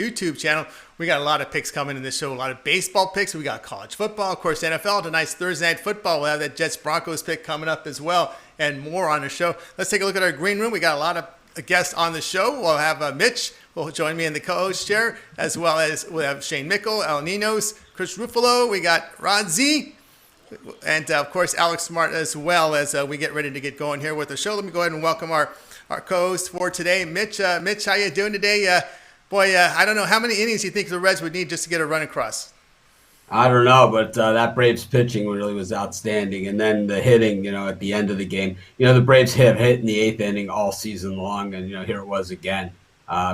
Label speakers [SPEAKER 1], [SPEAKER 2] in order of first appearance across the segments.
[SPEAKER 1] YouTube channel. We got a lot of picks coming in this show, a lot of baseball picks. We got college football, of course, NFL. Tonight's Thursday Night Football. We'll have that Jets-Broncos pick coming up as well, and more on the show. Let's take a look at our green room. We got a lot of guests on the show. We'll have Mitch will join me in the co-host chair, as well as we'll have Shane Mickle, El Ninos, Chris Ruffalo. We got Rod Z, and of course Alex Smart as well, as we get ready to get going here with the show. Let me go ahead and welcome our co-host for today, Mitch. Mitch, how you doing today? I don't know how many innings you think the Reds would need just to get a run across.
[SPEAKER 2] I don't know, but that Braves pitching really was outstanding. And then the hitting, at the end of the game, the Braves have hit in the 8th inning all season long. And, here it was again.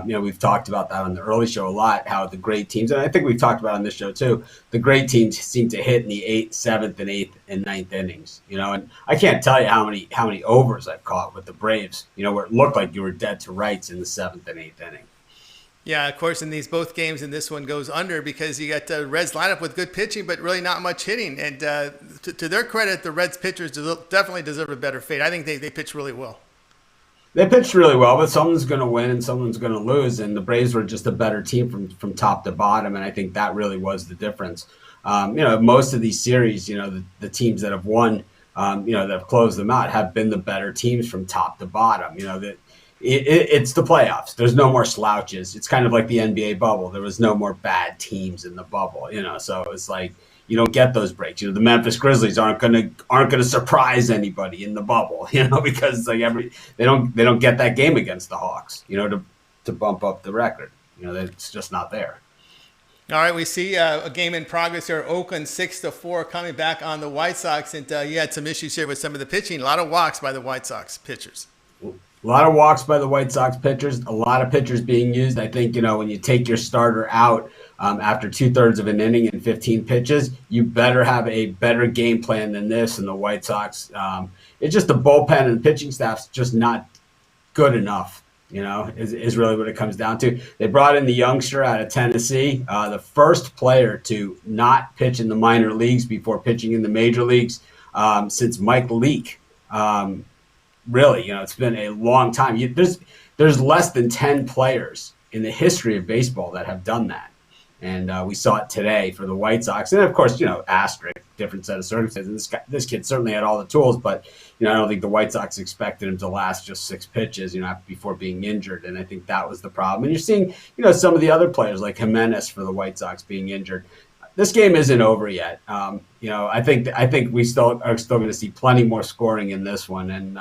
[SPEAKER 2] We've talked about that on the early show a lot, how the great teams, and I think we've talked about on this show too, the great teams seem to hit in the 8th, 7th, and 8th and 9th innings, and I can't tell you how many overs I've caught with the Braves, where it looked like you were dead to rights in the 7th and 8th inning.
[SPEAKER 1] Yeah, of course, in these both games, and this one goes under because you got the Reds lineup with good pitching, but really not much hitting. And to their credit, the Reds pitchers definitely deserve a better fate. I think they pitch really well.
[SPEAKER 2] They pitched really well, but someone's going to win and someone's going to lose. And the Braves were just a better team from top to bottom, and I think that really was the difference. Most of these series, the teams that have won, that have closed them out have been the better teams from top to bottom. It's the playoffs. There's no more slouches. It's kind of like the NBA bubble. There was no more bad teams in the bubble, so it's like you don't get those breaks. The Memphis Grizzlies aren't gonna surprise anybody in the bubble, because it's like they don't get that game against the Hawks, to bump up the record. It's just not there.
[SPEAKER 1] All right, we see a game in progress here. Oakland 6-4 coming back on the White Sox, and you had some issues here with some of the pitching. A lot of walks by the White Sox pitchers.
[SPEAKER 2] A lot of walks by the White Sox pitchers, a lot of pitchers being used. I think, when you take your starter out after 2/3 of an inning and 15 pitches, you better have a better game plan than this. And the White Sox, it's just the bullpen and the pitching staff's just not good enough, is really what it comes down to. They brought in the youngster out of Tennessee, the first player to not pitch in the minor leagues before pitching in the major leagues since Mike Leake. Really, it's been a long time. There's less than 10 players in the history of baseball that have done that. And we saw it today for the White Sox. And, of course, asterisk, different set of circumstances. This kid certainly had all the tools, but, I don't think the White Sox expected him to last just 6 pitches, before being injured. And I think that was the problem. And you're seeing, some of the other players like Jimenez for the White Sox being injured. This game isn't over yet. I think we are still going to see plenty more scoring in this one, and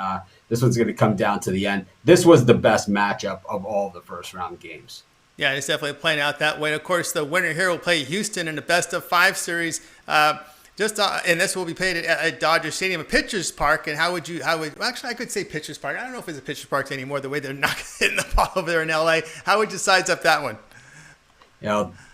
[SPEAKER 2] this one's going to come down to the end. This was the best matchup of all the first round games.
[SPEAKER 1] Yeah, it's definitely playing out that way. Of course, the winner here will play Houston in the best-of-5 series. And this will be played at Dodger Stadium, at Pitchers Park. And actually, I could say Pitchers Park. I don't know if it's a Pitchers Park anymore. The way they're not hitting the ball over there in LA. How would you size up that one?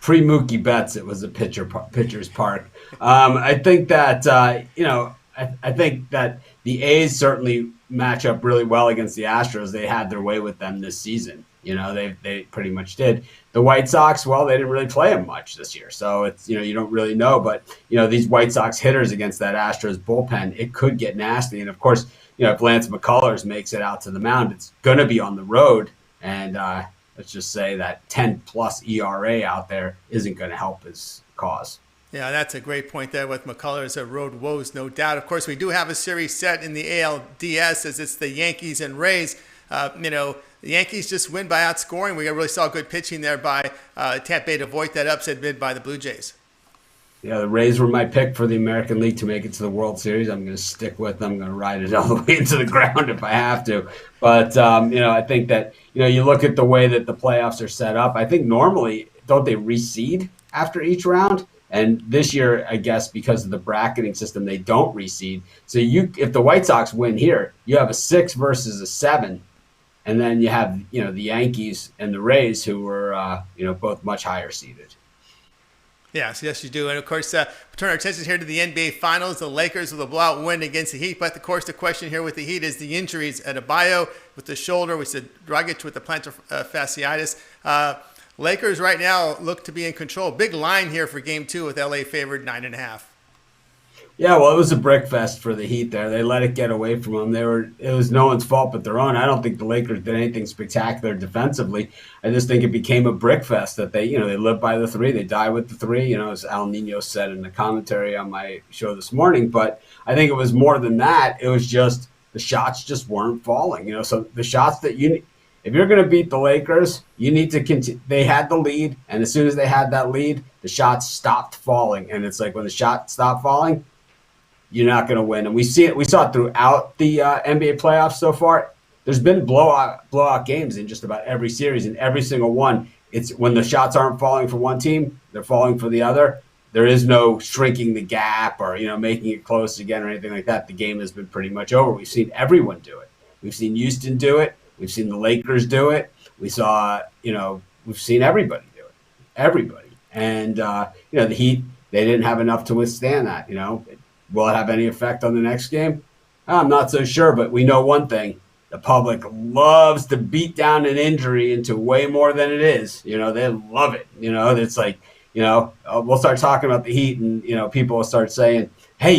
[SPEAKER 2] Pre-Mookie Betts, it was a Pitchers Park. I think that I think that the A's certainly match up really well against the Astros. They had their way with them this season. They pretty much did. The White Sox, well, they didn't really play them much this year, so it's you don't really know. But these White Sox hitters against that Astros bullpen, it could get nasty. And of course, if Lance McCullers makes it out to the mound, it's going to be on the road, and let's just say that 10+ ERA out there isn't going to help his cause.
[SPEAKER 1] Yeah, that's a great point there with McCullers' road woes, no doubt. Of course, we do have a series set in the ALDS as it's the Yankees and Rays. The Yankees just win by outscoring. We really saw good pitching there by Tampa Bay to avoid that upset bid by the Blue Jays.
[SPEAKER 2] Yeah, the Rays were my pick for the American League to make it to the World Series. I'm going to stick with them. I'm going to ride it all the way into the ground if I have to. But, I think that, you look at the way that the playoffs are set up. I think normally, don't they reseed after each round? And this year, I guess, because of the bracketing system, they don't reseed. So if the White Sox win here, you have a 6 versus a 7. And then you have, the Yankees and the Rays who were, both much higher seeded.
[SPEAKER 1] Yes, you do. And, of course, turn our attention here to the NBA Finals. The Lakers with a blowout win against the Heat. But, of course, the question here with the Heat is the injuries. Adebayo with the shoulder. We said Dragic with the plantar fasciitis. Lakers right now look to be in control. Big line here for Game 2 with LA favored 9.5.
[SPEAKER 2] Yeah, well, it was a brick fest for the Heat there. They let it get away from them. It was no one's fault but their own. I don't think the Lakers did anything spectacular defensively. I just think it became a brick fest that they live by the three. They die with the three, as Al Nino said in the commentary on my show this morning. But I think it was more than that. It was just the shots just weren't falling, So the shots that if you're going to beat the Lakers, you need to continue. They had the lead, and as soon as they had that lead, the shots stopped falling. And it's like when the shots stop falling, you're not going to win. And we saw it throughout the NBA playoffs so far. There's been blowout games in just about every series, and every single one, it's when the shots aren't falling for one team, they're falling for the other. There is no shrinking the gap or making it close again or anything like that. The game has been pretty much over. We've seen everyone do it. We've seen Houston do it. We've seen the Lakers do it. We've seen everybody do it. Everybody. And the Heat, they didn't have enough to withstand that. Will it have any effect on the next game? I'm not so sure, but we know one thing. The public loves to beat down an injury into way more than it is. They love it. It's like, we'll start talking about the Heat and, people will start saying, hey,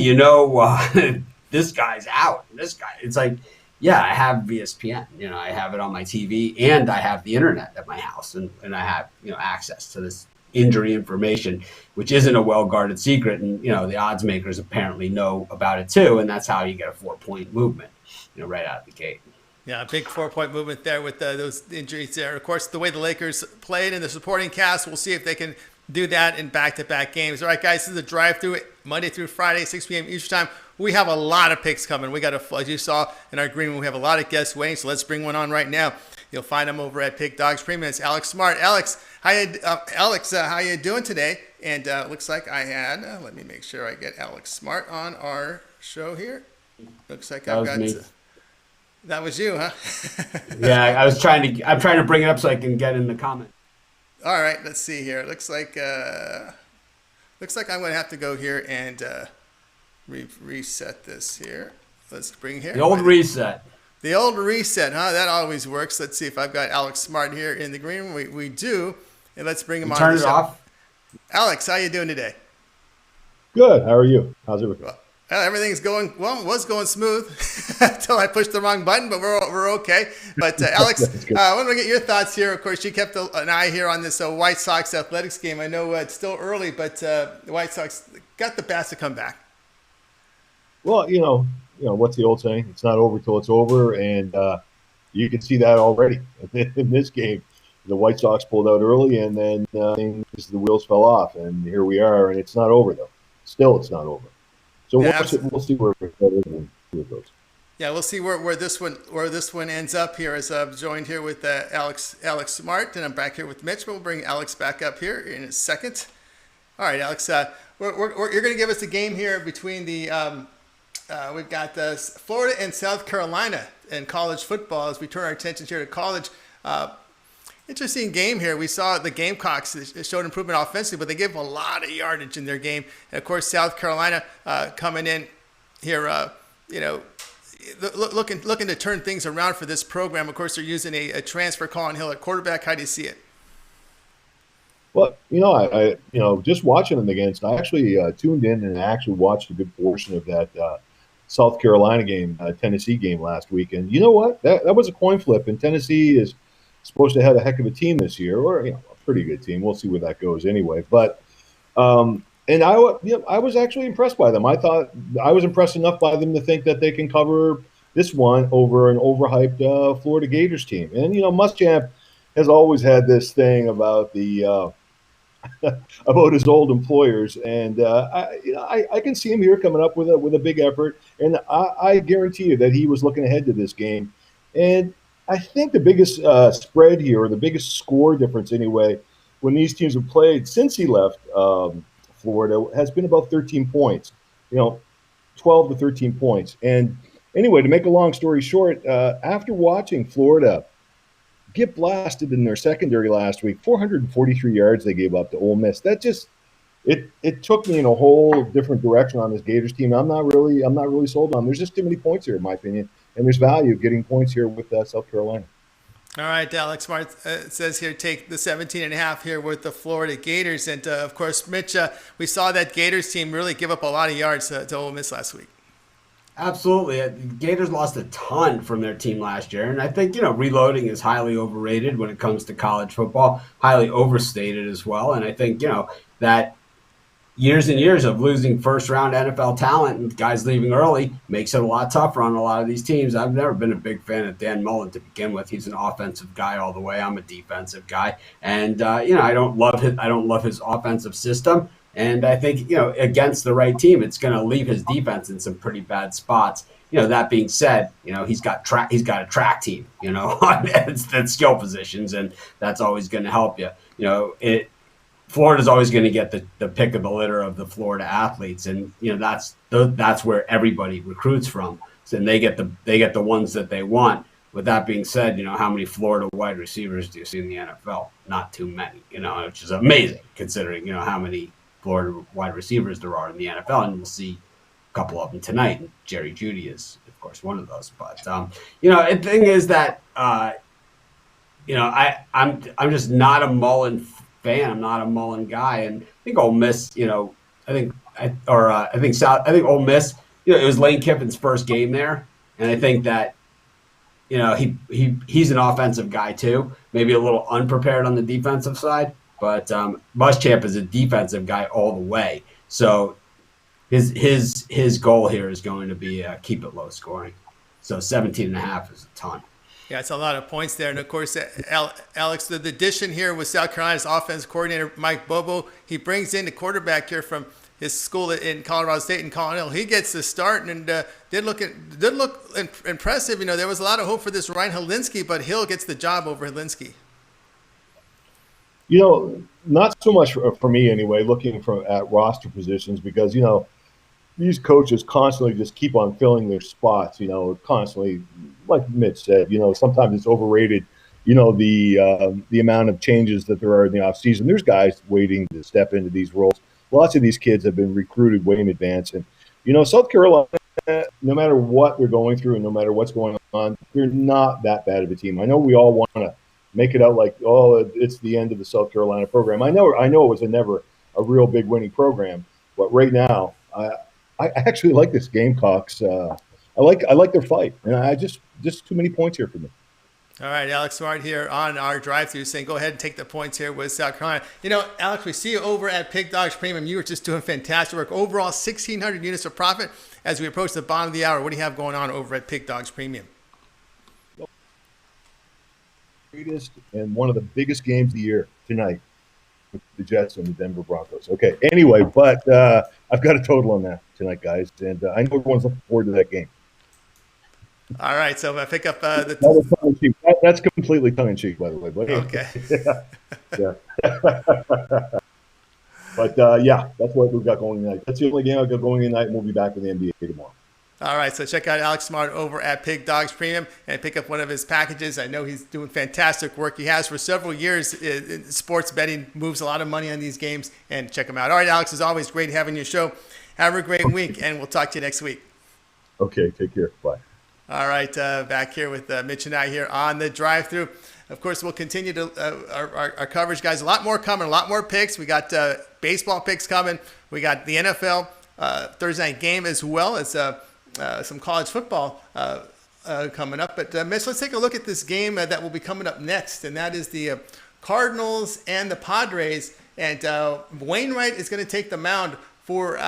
[SPEAKER 2] this guy's out. This guy, it's like, yeah, I have ESPN. I have it on my TV and I have the internet at my house and I have, access to this injury information, which isn't a well-guarded secret. And, the odds makers apparently know about it too. And that's how you get a 4-point movement, right out of the gate.
[SPEAKER 1] Yeah, a big 4-point movement there with those injuries there. Of course, the way the Lakers played and the supporting cast, we'll see if they can do that in back-to-back games. All right, guys, this is the drive-through Monday through Friday, 6 p.m. Eastern time. We have a lot of picks coming. We got as you saw in our green room, we have a lot of guests waiting, so let's bring one on right now. You'll find them over at Pick Dogs Premium. It's Alex Smart. Alex, how you doing today? And looks like I had, let me make sure I get Alex Smart on our show here. Looks like I've got... That was you, huh?
[SPEAKER 2] Yeah, I'm trying to bring it up so I can get in the comment.
[SPEAKER 1] All right, let's see here. Looks like I'm going to have to go here and reset this here. Let's bring here.
[SPEAKER 2] The old reset.
[SPEAKER 1] The old reset, huh? That always works. Let's see if I've got Alex Smart here in the green room. We do. And let's bring him on.
[SPEAKER 2] Turn it off.
[SPEAKER 1] Alex, how you doing today?
[SPEAKER 3] Good. How are you? How's everything?
[SPEAKER 1] Well, everything's going, was going smooth until I pushed the wrong button, but we're okay. But Alex, I want to get your thoughts here. Of course, you kept an eye here on this White Sox Athletics game. I know it's still early, but the White Sox got the bats to come back.
[SPEAKER 3] Well, what's the old saying? It's not over till it's over, and you can see that already in this game. The White Sox pulled out early, and then the wheels fell off, and here we are, and it's not over though. Still, it's not over. So we'll see where it goes.
[SPEAKER 1] Yeah, we'll see where this one ends up here. As I'm joined here with Alex Smart, and I'm back here with Mitch. But we'll bring Alex back up here in a second. All right, Alex, you're going to give us a game here between the we've got Florida and South Carolina in college football. As we turn our attention here to college. Interesting game here. We saw the Gamecocks showed improvement offensively, but they gave a lot of yardage in their game. And of course, South Carolina coming in here, looking to turn things around for this program. Of course, they're using a transfer, Colin Hill at quarterback. How do you see it?
[SPEAKER 3] Well, I just watching them against, I actually tuned in and actually watched a good portion of that South Carolina game, Tennessee game last week. And you know what? That was a coin flip, and Tennessee is supposed to have a heck of a team this year, or a pretty good team. We'll see where that goes anyway. But and I was actually impressed by them. I thought I was impressed enough by them to think that they can cover this one over an overhyped Florida Gators team. And Muschamp has always had this thing about the about his old employers, and I can see him here coming up with a big effort. And I guarantee you that he was looking ahead to this game. And I think the biggest spread here, or the biggest score difference anyway, when these teams have played since he left Florida, has been about 13 points, 12 to 13 points. And anyway, to make a long story short, after watching Florida get blasted in their secondary last week, 443 yards they gave up to Ole Miss. That just it took me in a whole different direction on this Gators team. I'm not really sold on. There's just too many points here, in my opinion. And there's value getting points here with South Carolina.
[SPEAKER 1] All right, Alex Smart says here, take the 17.5 here with the Florida Gators. And, of course, Mitch, we saw that Gators team really give up a lot of yards to Ole Miss last week.
[SPEAKER 2] Absolutely. Gators lost a ton from their team last year. And I think, reloading is highly overrated when it comes to college football, highly overstated as well. And I think, that years and years of losing first-round NFL talent and guys leaving early makes it a lot tougher on a lot of these teams. I've never been a big fan of Dan Mullen to begin with. He's an offensive guy all the way. I'm a defensive guy, and I don't love his offensive system. And I think against the right team, it's going to leave his defense in some pretty bad spots. That being said, he's got a track team, at skill positions, and that's always going to help you. Florida's always going to get the pick of the litter of the Florida athletes, and that's where everybody recruits from. So, and they get the ones that they want. With that being said, how many Florida wide receivers do you see in the NFL? Not too many, which is amazing considering how many Florida wide receivers there are in the NFL, and we'll see a couple of them tonight. And Jerry Jeudy is, of course, one of those. But the thing is that I'm just not a Mullen fan. I'm not a Mullen guy, and I think Ole Miss. I think Ole Miss. It was Lane Kiffin's first game there, and I think that he's an offensive guy too. Maybe a little unprepared on the defensive side, but Muschamp is a defensive guy all the way. So his goal here is going to be keep it low scoring. So 17.5 is a ton.
[SPEAKER 1] Yeah, it's a lot of points there. And, of course, Alex, the addition here with South Carolina's offense coordinator, Mike Bobo. He brings in the quarterback here from his school in Colorado State in Colorado. He gets the start and did look impressive. There was a lot of hope for this Ryan Helinski, but Hill gets the job over Helinski.
[SPEAKER 3] Not so much for me anyway, looking at roster positions because, these coaches constantly just keep on filling their spots, constantly, like Mitch said, sometimes it's overrated, the amount of changes that there are in the offseason. There's guys waiting to step into these roles. Lots of these kids have been recruited way in advance. And, South Carolina, no matter what they're going through and no matter what's going on, they're not that bad of a team. I know we all want to make it out like, it's the end of the South Carolina program. I know it was never a real big winning program, but right now, I actually like this Gamecocks. I like their fight, and I just too many points here for me.
[SPEAKER 1] All right, Alex Smart here on our drive-through saying go ahead and take the points here with South Carolina. Alex, we see you over at Pig Dogs Premium. You were just doing fantastic work. Overall, 1,600 units of profit as we approach the bottom of the hour. What do you have going on over at Pig Dogs Premium?
[SPEAKER 3] Greatest and one of the biggest games of the year tonight. The Jets and the Denver Broncos. Okay, anyway, but I've got a total on that tonight, guys, and I know everyone's looking forward to that game.
[SPEAKER 1] All right, so if I pick up
[SPEAKER 3] that's completely tongue-in-cheek, by the way. But
[SPEAKER 1] okay.
[SPEAKER 3] Yeah. But, that's what we've got going tonight. That's the only game I've got going tonight, and we'll be back in the NBA tomorrow.
[SPEAKER 1] All right, so check out Alex Smart over at Pig Dogs Premium and pick up one of his packages. I know he's doing fantastic work. He has for several years. Sports betting moves a lot of money on these games, and check him out. All right, Alex, as always, great having your show. Have a great week, and we'll talk to you next week.
[SPEAKER 3] Okay, take care. Bye.
[SPEAKER 1] All right, back here with Mitch and I here on the drive-thru. Of course, we'll continue to our coverage, guys. A lot more coming, a lot more picks. We got baseball picks coming. We got the NFL Thursday night game as well as some college football coming up. But, Mitch, let's take a look at this game that will be coming up next, and that is the Cardinals and the Padres. And Wainwright is going to take the mound for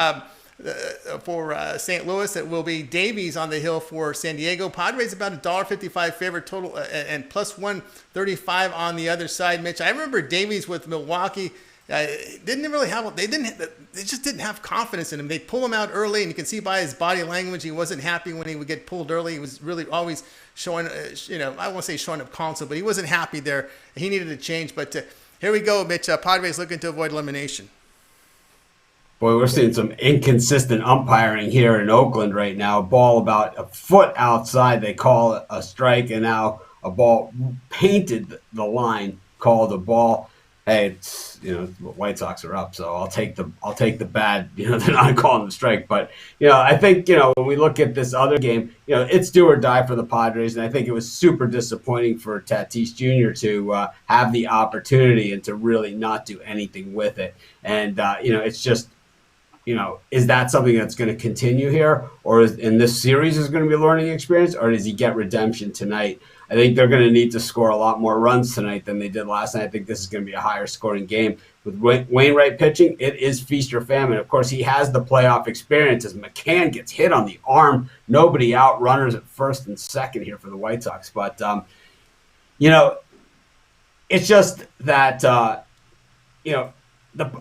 [SPEAKER 1] St. Louis. It will be Davies on the hill for San Diego. Padres about $1.55 favorite total and plus 135 on the other side. Mitch, I remember Davies with Milwaukee. They just didn't have confidence in him. They pull him out early, and you can see by his body language he wasn't happy when he would get pulled early. He was really always showing, I won't say showing up console, but he wasn't happy there. He needed a change. But here we go, Mitch. Padres looking to avoid elimination.
[SPEAKER 2] Boy, we're seeing some inconsistent umpiring here in Oakland right now. A ball about a foot outside, they call it a strike, and now a ball painted the line, called a ball. hey, it's White Sox are up, so I'll take the bad. They're not calling the strike, but I think when we look at this other game, it's do or die for the Padres, and I think it was super disappointing for Tatis Jr. to have the opportunity and to really not do anything with it, and it's just. Is that something that's going to continue here, or in this series is going to be a learning experience, or does he get redemption tonight? I think they're going to need to score a lot more runs tonight than they did last night. I think this is going to be a higher scoring game. With Wainwright pitching, it is feast or famine. Of course, he has the playoff experience as McCann gets hit on the arm. Nobody out, runners at first and second here for the White Sox. But, it's just that,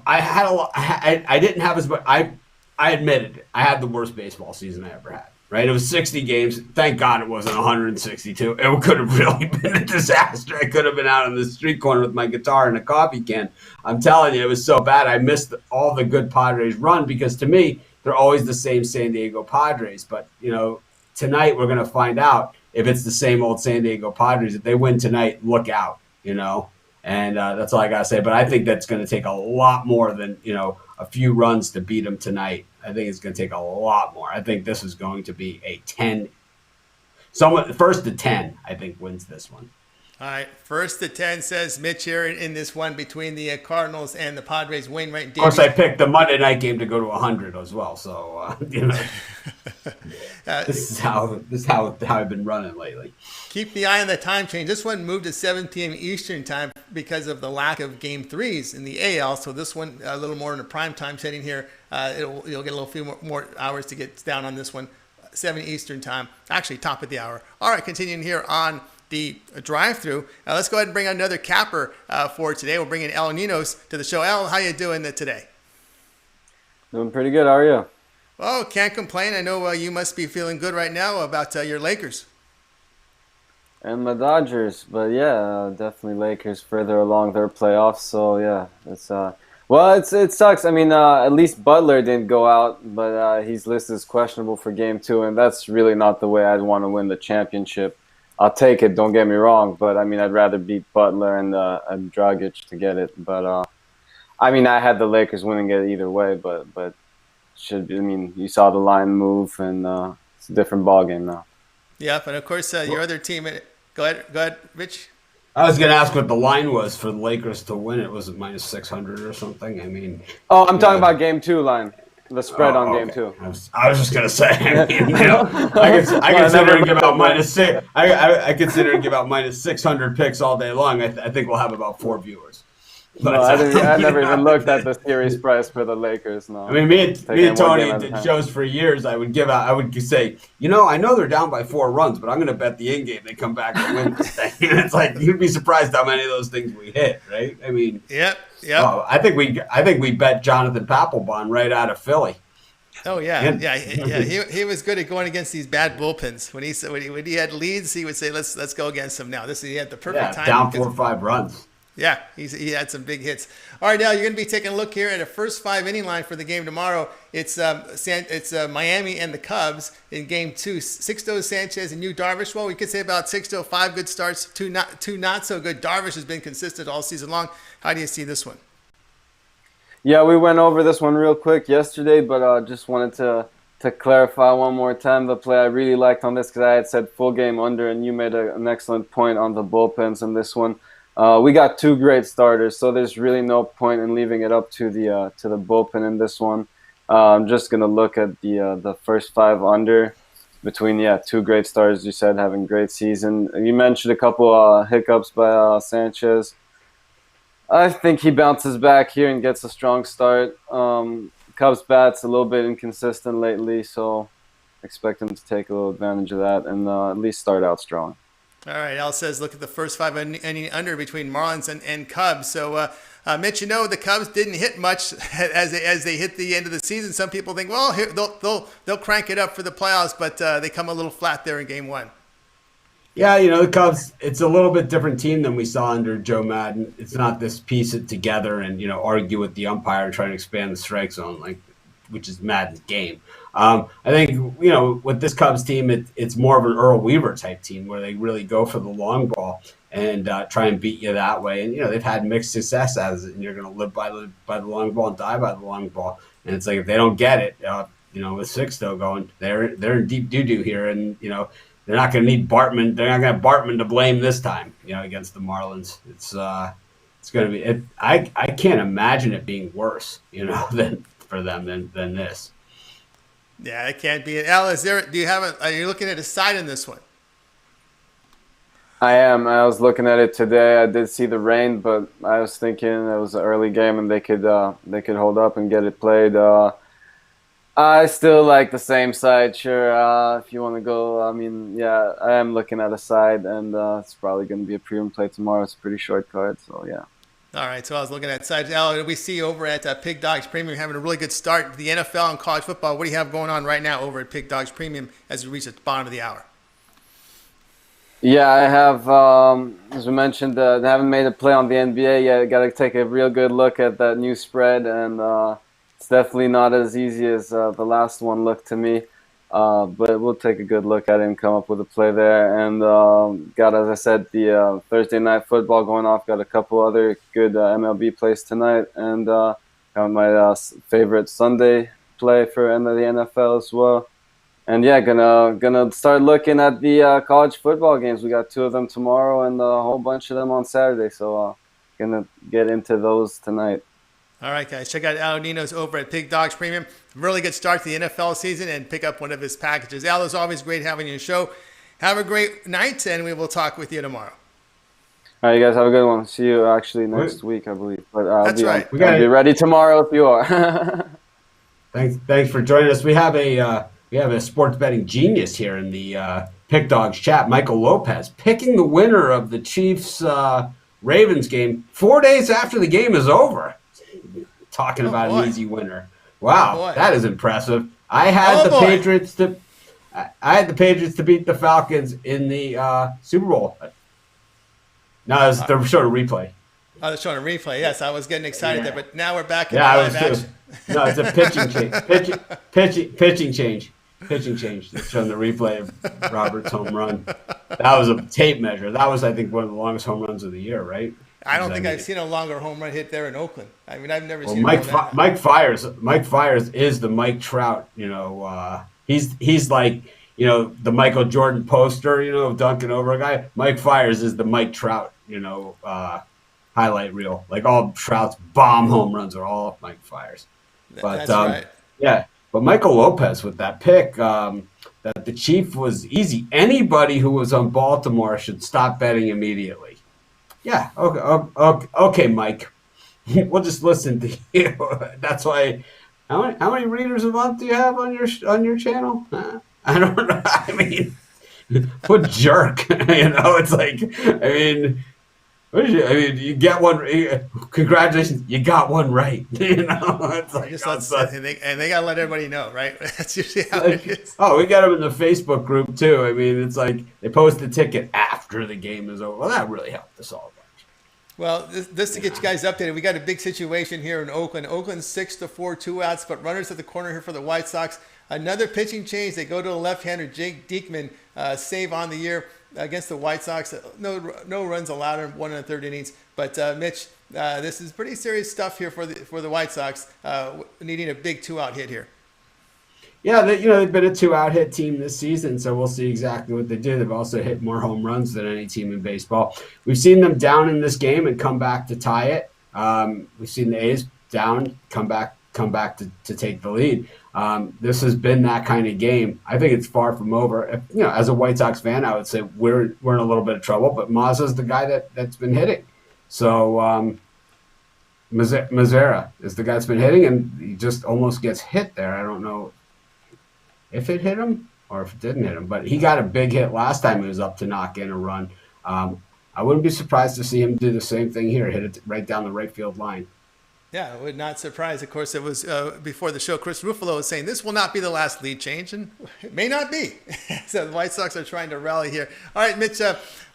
[SPEAKER 2] I didn't have as much. I admitted it. I had the worst baseball season I ever had. Right, it was 60 games. Thank God it wasn't 162. It could have really been a disaster. I could have been out on the street corner with my guitar and a coffee can. I'm telling you, it was so bad. I missed all the good Padres run because to me, they're always the same San Diego Padres. But tonight we're going to find out if it's the same old San Diego Padres. If they win tonight, look out. And that's all I got to say. But I think that's going to take a lot more than, a few runs to beat them tonight. I think it's going to take a lot more. I think this is going to be a 10. First to 10, I think, wins this one.
[SPEAKER 1] All right, first to 10 says Mitch here in this one between the Cardinals and the Padres. Wainwright.
[SPEAKER 2] Of course, I picked the Monday night game to go to 100 as well. So this is how I've been running lately.
[SPEAKER 1] Keep the eye on the time change. This one moved to 7 p.m. Eastern time because of the lack of game threes in the AL. So this one a little more in a prime time setting here. You'll get a little few more hours to get down on this one. 7 Eastern time, actually top of the hour. All right, continuing here on the drive-through. Let's go ahead and bring on another capper for today. We'll bring in El Ninos to the show. El, how you doing today?
[SPEAKER 4] Doing pretty good. How are you?
[SPEAKER 1] Oh, can't complain. I know you must be feeling good right now about your Lakers.
[SPEAKER 4] And my Dodgers, but yeah, definitely Lakers further along their playoffs. So yeah, it sucks. I mean, at least Butler didn't go out, but he's listed as questionable for Game 2, and that's really not the way I'd want to win the championship. I'll take it, don't get me wrong, but I mean, I'd rather beat Butler and Dragic to get it. But I mean, I had the Lakers winning it either way, but should be. I mean, you saw the line move, and it's a different ballgame now.
[SPEAKER 1] Yep, and of course, your other team. Go ahead, Rich.
[SPEAKER 2] I was going to ask what the line was for the Lakers to win. It was minus 600 or something. I mean,
[SPEAKER 4] I'm talking about Game 2 line. The spread on Game 2.
[SPEAKER 2] I was just gonna say. I mean, I consider and give out minus 6. I consider and give out minus 600 picks all day long. I think we'll have about 4 viewers.
[SPEAKER 4] But I never even looked at the series price for the Lakers. No.
[SPEAKER 2] I mean, me and Tony did shows for years. I would say, I know they're down by 4 runs, but I'm going to bet the in game they come back and win this thing. And it's like you'd be surprised how many of those things we hit, right? I mean,
[SPEAKER 1] yep.
[SPEAKER 2] I think we bet Jonathan Papelbon right out of Philly.
[SPEAKER 1] Oh yeah. He was good at going against these bad bullpens. When he had leads, he would say, "Let's go against them now." He had the perfect time.
[SPEAKER 2] Down 4 or 5 runs.
[SPEAKER 1] Yeah, he had some big hits. All right, now you're going to be taking a look here at a first 5 inning line for the game tomorrow. It's Miami and the Cubs in Game 2. Sixto Sanchez and Yu Darvish. Well, we could say about Sixto 5 good starts, two not so good. Darvish has been consistent all season long. How do you see this one?
[SPEAKER 4] Yeah, we went over this one real quick yesterday, but just wanted to clarify one more time the play I really liked on this because I had said full game under, and you made an excellent point on the bullpens in this one. We got 2 great starters, so there's really no point in leaving it up to the bullpen in this one. I'm just gonna look at the first 5 under between 2 great starters. You said having great season. You mentioned a couple hiccups by Sanchez. I think he bounces back here and gets a strong start. Cubs bat's a little bit inconsistent lately, so expect him to take a little advantage of that and at least start out strong.
[SPEAKER 1] All right, Al says look at the first 5 inning under between Marlins and Cubs. So, Mitch, the Cubs didn't hit much as they hit the end of the season. Some people think, well, they'll crank it up for the playoffs, but they come a little flat there in Game 1.
[SPEAKER 2] Yeah, the Cubs, it's a little bit different team than we saw under Joe Madden. It's not this piece it together and, argue with the umpire and try to expand the strike zone, which is Madden's game. I think, with this Cubs team, it's more of an Earl Weaver type team where they really go for the long ball. and try and beat you that way. And they've had mixed success as it, and you're going to live by the long ball and die by the long ball. And it's like if they don't get it, with Sixto going, they're in deep doo doo here, and they're not going to need Bartman. They're not going to have Bartman to blame this time. Against the Marlins, it's going to be. I can't imagine it being worse, than for them than this.
[SPEAKER 1] Yeah, it can't be. Al, are you looking at a side in this one?
[SPEAKER 4] I am. I was looking at it today. I did see the rain, but I was thinking it was an early game and they could hold up and get it played. I still like the same side. Sure, if you want to go. I mean, yeah, I am looking at a side, and it's probably going to be a premium play tomorrow. It's a pretty short card, so yeah.
[SPEAKER 1] All right, so I was looking at sides. Al, we see over at Pig Dogs Premium having a really good start to the NFL and college football. What do you have going on right now over at Pig Dogs Premium as we reach the bottom of the hour?
[SPEAKER 4] Yeah, I have, as we mentioned, I haven't made a play on the NBA yet. Got to take a real good look at that new spread, and it's definitely not as easy as the last one looked to me. But we'll take a good look at it and come up with a play there. And got, as I said, the Thursday night football going off. Got a couple other good MLB plays tonight, and got my favorite Sunday play for end of the NFL as well. And yeah, gonna start looking at the college football games. We got 2 of them tomorrow and a whole bunch of them on Saturday. So gonna get into those tonight.
[SPEAKER 1] All right, guys, check out Al Nino's over at Pig Dogs Premium. Really good start to the NFL season and pick up one of his packages. Al, it's always great having you on the show. Have a great night, and we will talk with you tomorrow.
[SPEAKER 4] All right, you guys have a good one. See you actually next week, I believe. But
[SPEAKER 1] That's right.
[SPEAKER 4] I'll be ready tomorrow if you are.
[SPEAKER 2] Thanks for joining us. We have a sports betting genius here in the Pick Dogs chat, Michael Lopez, picking the winner of the Chiefs Ravens game 4 days after the game is over. Talking about an easy winner. Wow, that is impressive. I had the Patriots to beat the Falcons in the Super Bowl. No, they're showing a replay.
[SPEAKER 1] Oh, they're showing a replay. Yes, I was getting excited there, but now we're back in live action.
[SPEAKER 2] No, it's a pitching change. Pitching change. Pitching change. They're showing the replay of Robert's home run. That was a tape measure. That was, I think, one of the longest home runs of the year, right?
[SPEAKER 1] I don't think I've seen a longer home run hit there in Oakland. I mean, I've never seen.
[SPEAKER 2] Mike Fiers is the Mike Trout. He's like the Michael Jordan poster. Dunking over a guy. Mike Fiers is the Mike Trout. Highlight reel. Like all Trout's bomb home runs are all Mike Fiers. But
[SPEAKER 1] that's right.
[SPEAKER 2] Yeah. But Michael Lopez with that pick, that the Chief was easy. Anybody who was on Baltimore should stop betting immediately. Yeah, okay, Mike. We'll just listen to you. That's why. How many readers a month do you have on your channel? I don't know. I mean, what jerk? It's like, you get one. Congratulations, you got one right. It's like,
[SPEAKER 1] and they gotta let everybody know, right? That's usually how it is.
[SPEAKER 2] Oh, we got them in the Facebook group too. I mean, it's like they post the ticket after the game is over. Well, that really helped us all.
[SPEAKER 1] Well, this to get you guys updated, we got a big situation here in Oakland. Oakland 6-4, 2 outs, but runners at the corner here for the White Sox. Another pitching change. They go to a left-hander, Jake Diekman, save on the year against the White Sox. No runs allowed in 1 1/3 innings. But Mitch, this is pretty serious stuff here for the White Sox, needing a big 2-out hit here.
[SPEAKER 2] Yeah, they've been a 2-out hit team this season, so we'll see exactly what they do. They've also hit more home runs than any team in baseball. We've seen them down in this game and come back to tie it. We've seen the A's down, come back to take the lead. This has been that kind of game. I think it's far from over. As a White Sox fan, I would say we're in a little bit of trouble, but Mazza's the guy that's been hitting. So Mazzara is the guy that's been hitting, and he just almost gets hit there. I don't know if it hit him or if it didn't hit him, but he got a big hit last time he was up to knock in a run. I wouldn't be surprised to see him do the same thing here, hit it right down the right field line.
[SPEAKER 1] Yeah, I would not surprise. Of course, it was before the show, Chris Ruffalo was saying this will not be the last lead change, and it may not be. So the White Sox are trying to rally here. All right, Mitch,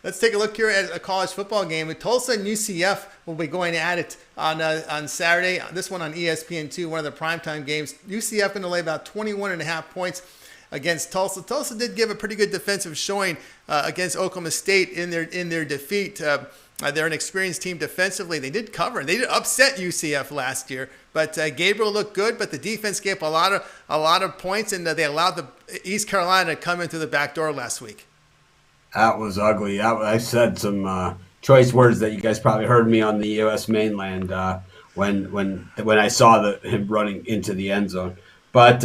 [SPEAKER 1] let's take a look here at a college football game. With Tulsa and UCF will be going at it on Saturday. This one on ESPN2, one of the primetime games. UCF going to lay about 21.5 points. against Tulsa. Tulsa did give a pretty good defensive showing against Oklahoma State in their defeat. They're an experienced team defensively. They did cover, and they did upset UCF last year. But Gabriel looked good, but the defense gave a lot of points, and they allowed the East Carolina to come in through the back door last week.
[SPEAKER 2] That was ugly. I said some choice words that you guys probably heard me on the U.S. mainland when I saw him running into the end zone. But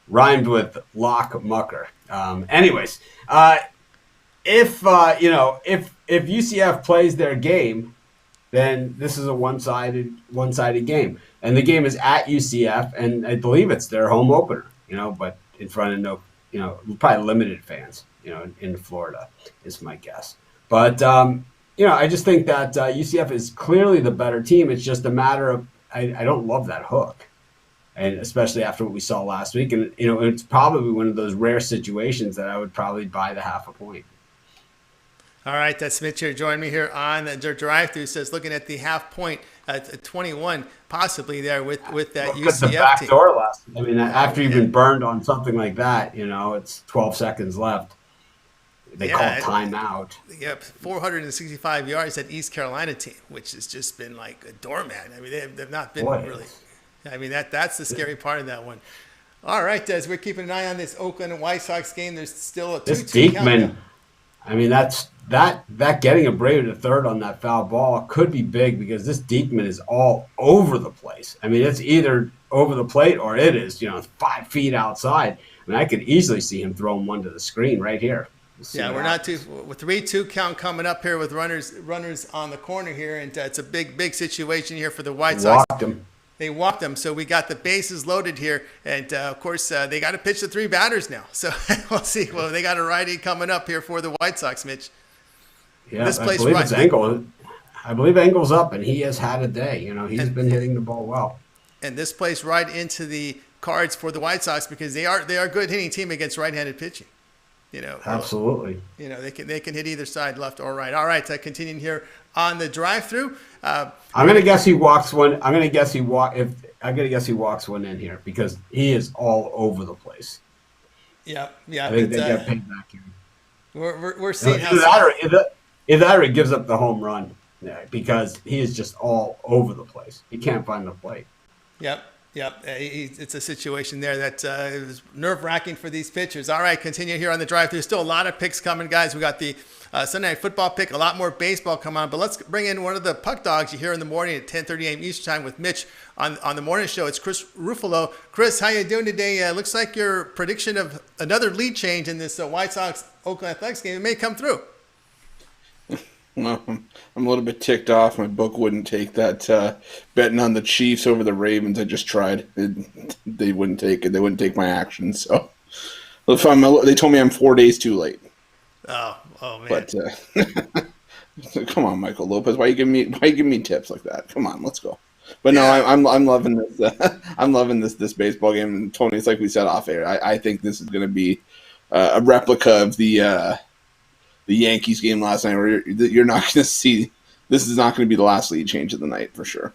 [SPEAKER 2] rhymed with lock mucker. Anyways, if UCF plays their game, then this is a one-sided game, and the game is at UCF, and I believe it's their home opener. But in front of probably limited fans. In Florida is my guess. But I just think that UCF is clearly the better team. It's just a matter of I don't love that hook. And especially after what we saw last week. And, it's probably one of those rare situations that I would probably buy the half a point.
[SPEAKER 1] All right, that's Mitch here. Join me here on the drive-through. Says looking at the half point at 21, possibly there with that UCF
[SPEAKER 2] the back
[SPEAKER 1] team.
[SPEAKER 2] Door last. After you've been burned on something like that, it's 12 seconds left. They call timeout.
[SPEAKER 1] Yep, 465 yards at East Carolina team, which has just been like a doormat. They've not been really. That's the scary part of that one. All right, as we're keeping an eye on this Oakland and White Sox game, there's still a 2-2
[SPEAKER 2] This Diekman,
[SPEAKER 1] countdown.
[SPEAKER 2] that getting a Brave to third on that foul ball could be big because this Diekman is all over the place. It's either over the plate or it is 5 feet outside. I could easily see him throwing one to the screen right here.
[SPEAKER 1] We're not too with 3-2 count coming up here with runners on the corner here, and it's a big situation here for the White Sox. They walked them, so we got the bases loaded here, and of course they got to pitch the 3 batters now. So we'll see. Well, they got a righty coming up here for the White Sox, Mitch.
[SPEAKER 2] Yeah, I believe it's Engel. I believe Engel's up, and he has had a day. He's been hitting the ball well.
[SPEAKER 1] And this plays right into the cards for the White Sox because they are a good hitting team against right-handed pitching.
[SPEAKER 2] Absolutely.
[SPEAKER 1] They can hit either side, left or right. All right, continuing here on the drive-through.
[SPEAKER 2] I'm gonna guess he walks one. I'm gonna guess he walks one in here because he is all over the place.
[SPEAKER 1] Yeah.
[SPEAKER 2] I think they get paid back here.
[SPEAKER 1] We're seeing
[SPEAKER 2] either that or he gives up the home run because he is just all over the place. He can't find the plate.
[SPEAKER 1] Yep. It's a situation there that is nerve-wracking for these pitchers. All right, continue here on the drive. There's still a lot of picks coming, guys. We got the Sunday Night Football pick, a lot more baseball coming on. But let's bring in one of the puck dogs you hear in the morning at 10:30 a.m. Eastern Time with Mitch on the morning show. It's Chris Ruffalo. Chris, how you doing today? Looks like your prediction of another lead change in this White Sox-Oakland Athletics game may come through.
[SPEAKER 5] Well, I'm a little bit ticked off. My book wouldn't take that betting on the Chiefs over the Ravens. I just tried. They wouldn't take it. They wouldn't take my action. So they told me I'm 4 days too late.
[SPEAKER 1] Oh man!
[SPEAKER 5] But come on, Michael Lopez. Why you giving me tips like that? Come on, let's go. But no, I'm loving this. I'm loving this baseball game. And Tony, it's like we said off air. I think this is going to be a replica of the Yankees game last night, where you're not going to see. This is not going to be the last lead change of the night for sure.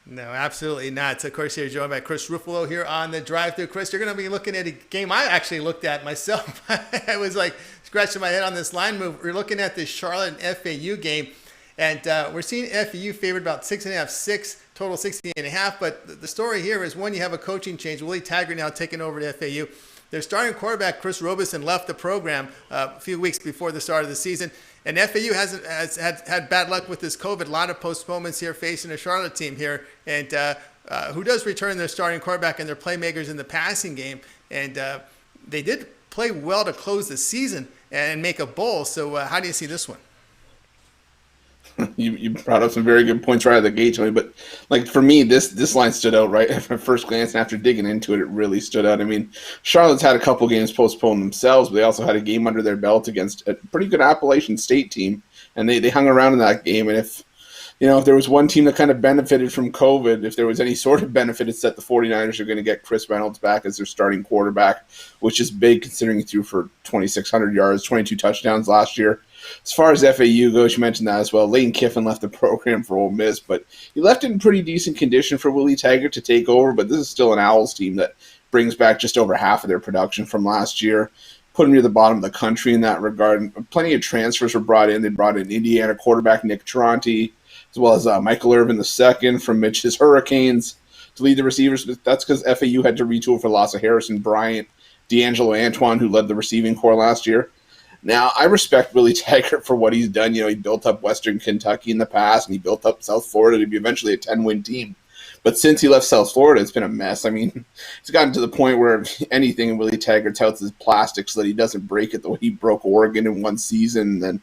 [SPEAKER 1] No, absolutely not. So, of course, here joined by Chris Ruffalo here on the drive-through. Chris, you're going to be looking at a game I actually looked at myself. I was like scratching my head on this line move. We're looking at this Charlotte and FAU game, and we're seeing FAU favored about 6.5, 6, total 60.5. But the story here is, one, you have a coaching change. Willie Taggart now taking over to FAU. Their starting quarterback, Chris Robeson, left the program a few weeks before the start of the season. And FAU has had bad luck with this COVID. A lot of postponements here facing a Charlotte team here. And who does return their starting quarterback and their playmakers in the passing game. And they did play well to close the season and make a bowl. So how do you see this one?
[SPEAKER 5] You brought up some very good points right out of the gate, Tony. But like for me, this line stood out right at first glance, and after digging into it, it really stood out. I mean, Charlotte's had a couple games postponed themselves, but they also had a game under their belt against a pretty good Appalachian State team, and they hung around in that game. And if there was one team that kind of benefited from COVID, if there was any sort of benefit, it's that the 49ers are going to get Chris Reynolds back as their starting quarterback, which is big considering he threw for 2,600 yards, 22 touchdowns last year. As far as FAU goes, you mentioned that as well. Lane Kiffin left the program for Ole Miss, but he left it in pretty decent condition for Willie Taggart to take over. But this is still an Owls team that brings back just over half of their production from last year, put them near the bottom of the country in that regard. Plenty of transfers were brought in. They brought in Indiana quarterback Nick Tronti, as well as Michael Irvin II from Mitch's Hurricanes to lead the receivers. That's because FAU had to retool for the loss of Harrison Bryant, D'Angelo Antoine, who led the receiving corps last year. Now, I respect Willie Taggart for what he's done. He built up Western Kentucky in the past, and he built up South Florida to be eventually a 10-win team. But since he left South Florida, it's been a mess. I mean, it's gotten to the point where anything in Willie Taggart's house is plastic so that he doesn't break it the way he broke Oregon in one season and then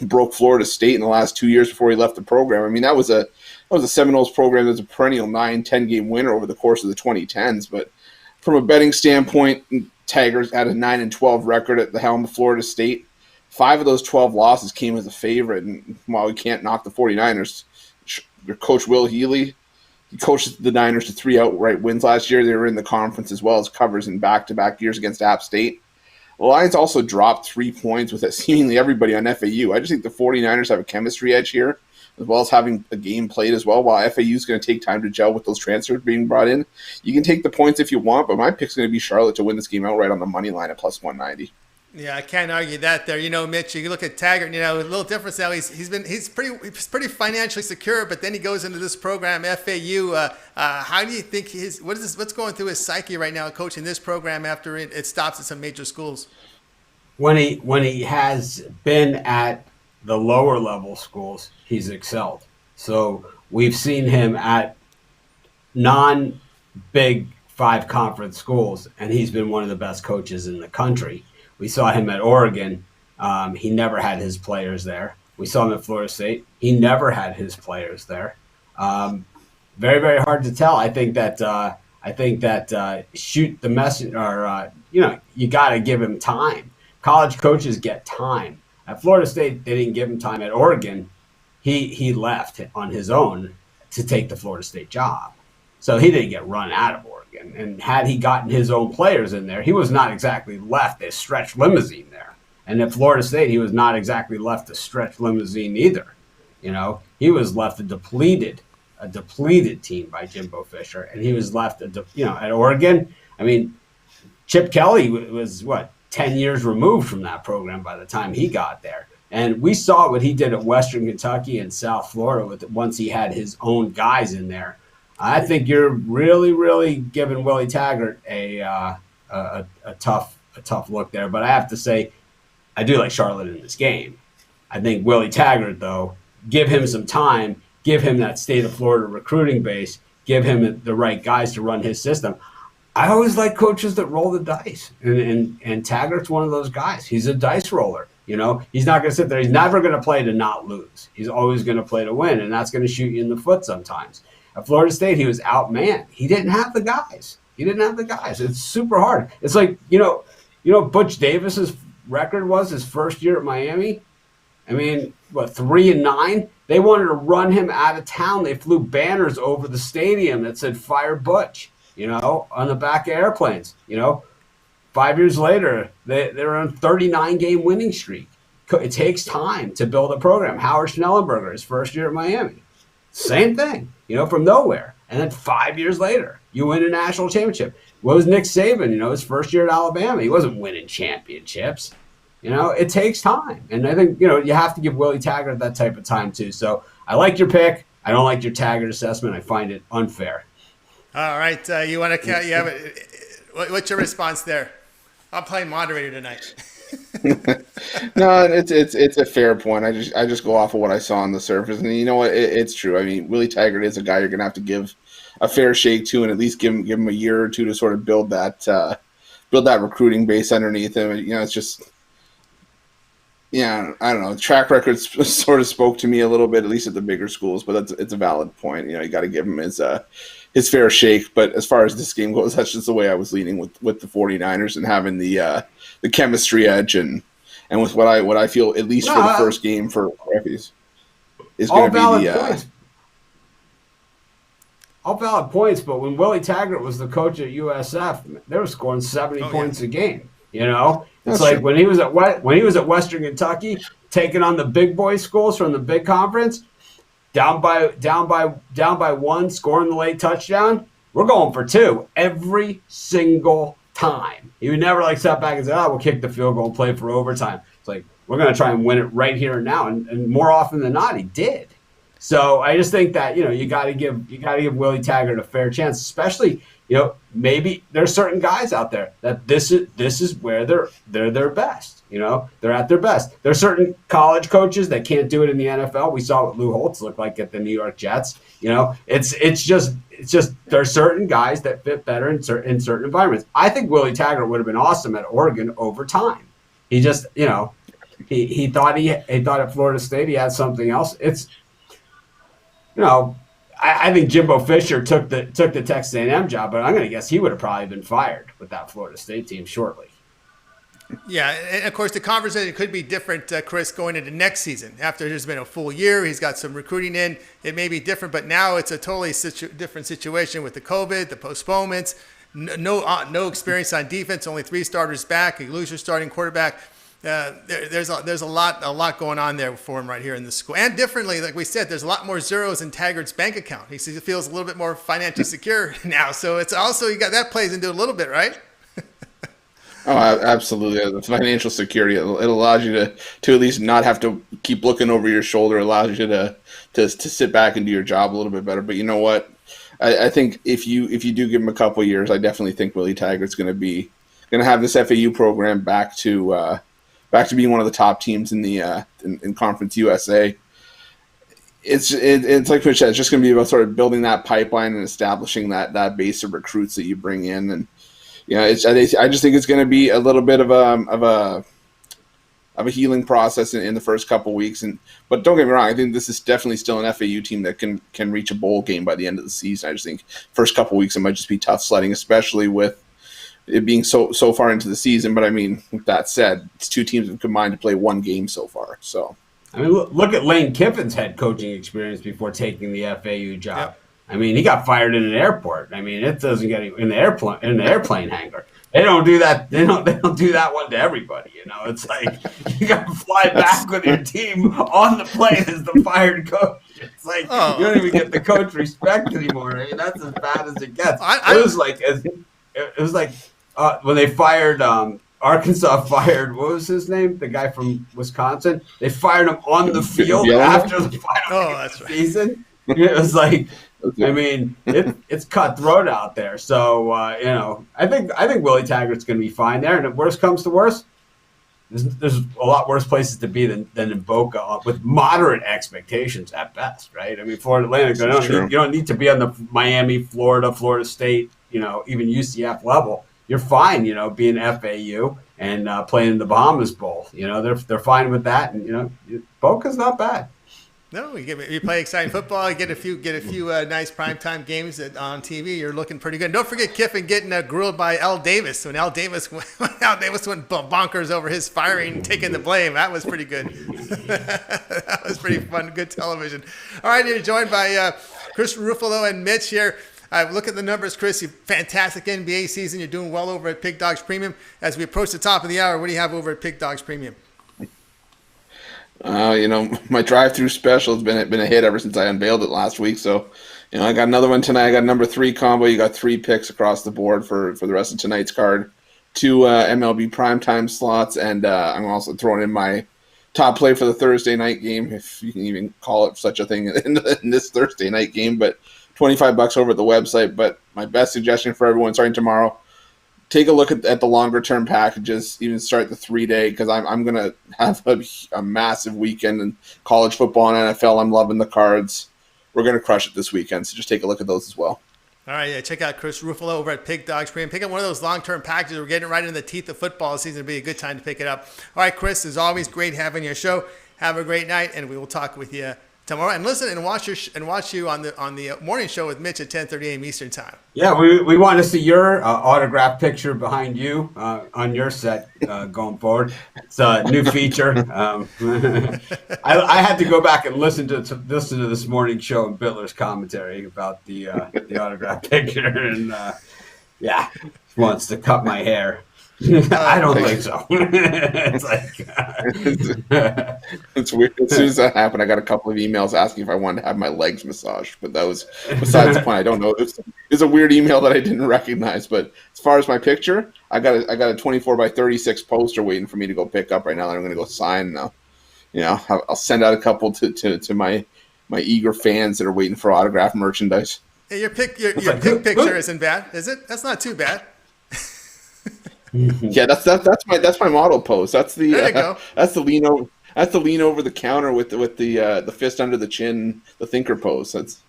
[SPEAKER 5] broke Florida State in the last 2 years before he left the program. I mean, that was a Seminoles program that was a perennial 9-10 game winner over the course of the 2010s. But from a betting standpoint, Taggart had a 9-12 record at the helm of Florida State. 5 of those 12 losses came as a favorite. And while we can't knock the 49ers, their coach Will Healy, he coached the Niners to 3 outright wins last year. They were in the conference as well as covers in back-to-back years against App State. The Lions also dropped 3 points with seemingly everybody on FAU. I just think the 49ers have a chemistry edge here, as well as having a game played as well. While FAU is going to take time to gel with those transfers being brought in, you can take the points if you want, but my pick's going to be Charlotte to win this game outright on the money line at plus 190.
[SPEAKER 1] Yeah, I can't argue that there. Mitch, you look at Taggart, a little difference now. He's pretty financially secure, but then he goes into this program, FAU. How do you think what's going through his psyche right now coaching this program after it stops at some major schools?
[SPEAKER 2] When he has been at the lower level schools, he's excelled. So we've seen him at non-Big 5 conference schools, and he's been one of the best coaches in the country. We saw him at Oregon. He never had his players there. We saw him at Florida State. He never had his players there. Very, very hard to tell. I think that shoot the message, or you got to give him time. College coaches get time. At Florida State, they didn't give him time. At Oregon, he left on his own to take the Florida State job. So he didn't get run out of Oregon. And had he gotten his own players in there, he was not exactly left a stretch limousine there. And at Florida State, he was not exactly left a stretch limousine either. He was left a depleted team by Jimbo Fisher, and he was left at Oregon. I mean, Chip Kelly was 10 years removed from that program by the time he got there. And we saw what he did at Western Kentucky and South Florida once he had his own guys in there. I think you're really, really giving Willie Taggart a tough look there. But I have to say, I do like Charlotte in this game. I think Willie Taggart, though, give him some time, give him that state of Florida recruiting base, give him the right guys to run his system. I always like coaches that roll the dice, and Taggart's one of those guys. He's a dice roller. He's not going to sit there. He's never going to play to not lose. He's always going to play to win, and that's going to shoot you in the foot sometimes. At Florida State, he was outmanned. He didn't have the guys. It's super hard. It's like, Butch Davis's record was his first year at Miami. I mean, 3-9? They wanted to run him out of town. They flew banners over the stadium that said "Fire Butch," on the back of airplanes. 5 years later, they're on a 39-game winning streak. It takes time to build a program. Howard Schnellenberger, his first year at Miami. Same thing, from nowhere. And then 5 years later, you win a national championship. What was Nick Saban, his first year at Alabama? He wasn't winning championships. It takes time. And I think, you have to give Willie Taggart that type of time too. So I like your pick. I don't like your Taggart assessment. I find it unfair.
[SPEAKER 1] All right. You want to what's your response there? I'm playing moderator tonight.
[SPEAKER 5] No, it's a fair point. I just go off of what I saw on the surface, and you know what? It's true. I mean, Willie Taggart is a guy you're gonna have to give a fair shake to, and at least give him a year or two to sort of build that recruiting base underneath him. It's just, I don't know. Track record sort of spoke to me a little bit, at least at the bigger schools, but it's a valid point. You got to give him his fair shake. But as far as this game goes, that's just the way I was leaning with the 49ers and having the chemistry edge and with what I feel, at least for the first game for Rockies, is going to be the
[SPEAKER 2] points. All valid points, but when Willie Taggart was the coach at USF, they were scoring 70 points a game. It's
[SPEAKER 5] That's
[SPEAKER 2] like
[SPEAKER 5] true.
[SPEAKER 2] when he was at Western Kentucky, taking on the big boy schools from the big conference, down by one, scoring the late touchdown. we're going for 2 every single time. He would never like step back and say, "Oh, we'll kick the field goal and play for overtime." It's like, we're going to try and win it right here and now. And more often than not, he did. So I just think that, you got to give Willie Taggart a fair chance, especially, maybe there's certain guys out there that this is where they're their best. They're at their best. There's certain college coaches that can't do it in the NFL. We saw what Lou Holtz looked like at the New York Jets. It's just there's certain guys that fit better in certain environments. I think Willie Taggart would have been awesome at Oregon over time. He just, he thought at Florida State he had something else. It's, I think Jimbo Fisher took the Texas A&M job, but I'm going to guess he would have probably been fired with that Florida State team shortly.
[SPEAKER 1] Yeah, and of course the conversation could be different, Chris, going into next season. After there's been a full year, he's got some recruiting in. It may be different, but now it's a totally different situation with the COVID, the postponements, no experience on defense, only 3 starters back. You lose your starting quarterback. There's a lot going on there for him right here in the school. And differently, like we said, there's a lot more zeros in Taggart's bank account. He feels a little bit more financially secure now. So it's also, you got that plays into a little bit, right?
[SPEAKER 5] Oh, absolutely. The financial security, it allows you to at least not have to keep looking over your shoulder. It allows you to sit back and do your job a little bit better. But you know what? I think if you do give him a couple of years, I definitely think Willie Taggart's going to have this FAU program back to being one of the top teams in the in Conference USA. It's like Mitch said, it's just going to be about sort of building that pipeline and establishing that base of recruits that you bring in. And I just think it's going to be a little bit of a healing process in the first couple of weeks. But don't get me wrong, I think this is definitely still an FAU team that can reach a bowl game by the end of the season. I just think first couple of weeks it might just be tough sledding, especially with it being so far into the season. But I mean, with that said, it's 2 teams that combined to play 1 game so far. So
[SPEAKER 2] I mean, look at Lane Kiffin's head coaching experience before taking the FAU job. Yep. I mean, he got fired in an airport. I mean, it doesn't get in the airplane hangar. They don't do that. They don't do that one to everybody. It's like you got to fly back with your team on the plane as the fired coach. It's like you don't even get the coach respect anymore. I mean, that's as bad as it gets. It was like when they fired Arkansas fired, what was his name? The guy from Wisconsin. They fired him on the field after the final season. It was like, I mean, it's cutthroat out there. So I think Willie Taggart's going to be fine there. And if worst comes to worst, there's a lot worse places to be than in Boca with moderate expectations at best, right? I mean, Florida Atlantic, you don't need to be on the Miami, Florida State, even UCF level. You're fine, being FAU and playing in the Bahamas Bowl. They're fine with that, and Boca's not bad.
[SPEAKER 1] No, you play exciting football. You get a few nice primetime games on TV. You're looking pretty good. And don't forget Kiffin getting grilled by Al Davis when Al Davis went bonkers over his firing, taking the blame. That was pretty good. That was pretty fun. Good television. All right, you're joined by Chris Ruffalo and Mitch here. Look at the numbers, Chris. You fantastic NBA season. You're doing well over at Pig Dogs Premium. As we approach the top of the hour, what do you have over at Pig Dogs Premium?
[SPEAKER 5] My drive-through special has been a hit ever since I unveiled it last week. So, I got another one tonight. I got number 3 combo. You got 3 picks across the board for the rest of tonight's card. 2 MLB primetime slots, and I'm also throwing in my top play for the Thursday night game, if you can even call it such a thing in this Thursday night game. But $25 over at the website. But my best suggestion for everyone starting tomorrow, take a look at the longer term packages, even start the 3-day, because I'm going to have a massive weekend in college football and NFL. I'm loving the cards. We're going to crush it this weekend, so just take a look at those as well.
[SPEAKER 1] All right, check out Chris Ruffalo over at Pig Dogs Premium. Pick up one of those long-term packages. We're getting right into the teeth of football season. It'll be a good time to pick it up. All right, Chris, it's always great having your show. Have a great night, and we will talk with you tomorrow. And listen and watch you on the morning show with Mitch at 10:30 a.m. Eastern Time. Yeah,
[SPEAKER 2] we want to see your autograph picture behind you on your set going forward. It's a new feature. I had to go back and listen to this morning show and Bittler's commentary about the autograph picture, and wants to cut my hair. I don't think so. It's like
[SPEAKER 5] it's weird. As soon as that happened, I got a couple of emails asking if I wanted to have my legs massaged. But that was besides the point. I don't know. It's a weird email that I didn't recognize. But as far as my picture, I got a 24 by 36 poster waiting for me to go pick up right now. That I'm going to go sign now. I'll send out a couple to my eager fans that are waiting for autograph merchandise.
[SPEAKER 1] Hey, your pick picture isn't bad, is it? That's not too bad.
[SPEAKER 5] Yeah, that's my model pose. That's the
[SPEAKER 1] there you go.
[SPEAKER 5] That's the lean over. That's the lean over the counter with the fist under the chin, the thinker pose. That's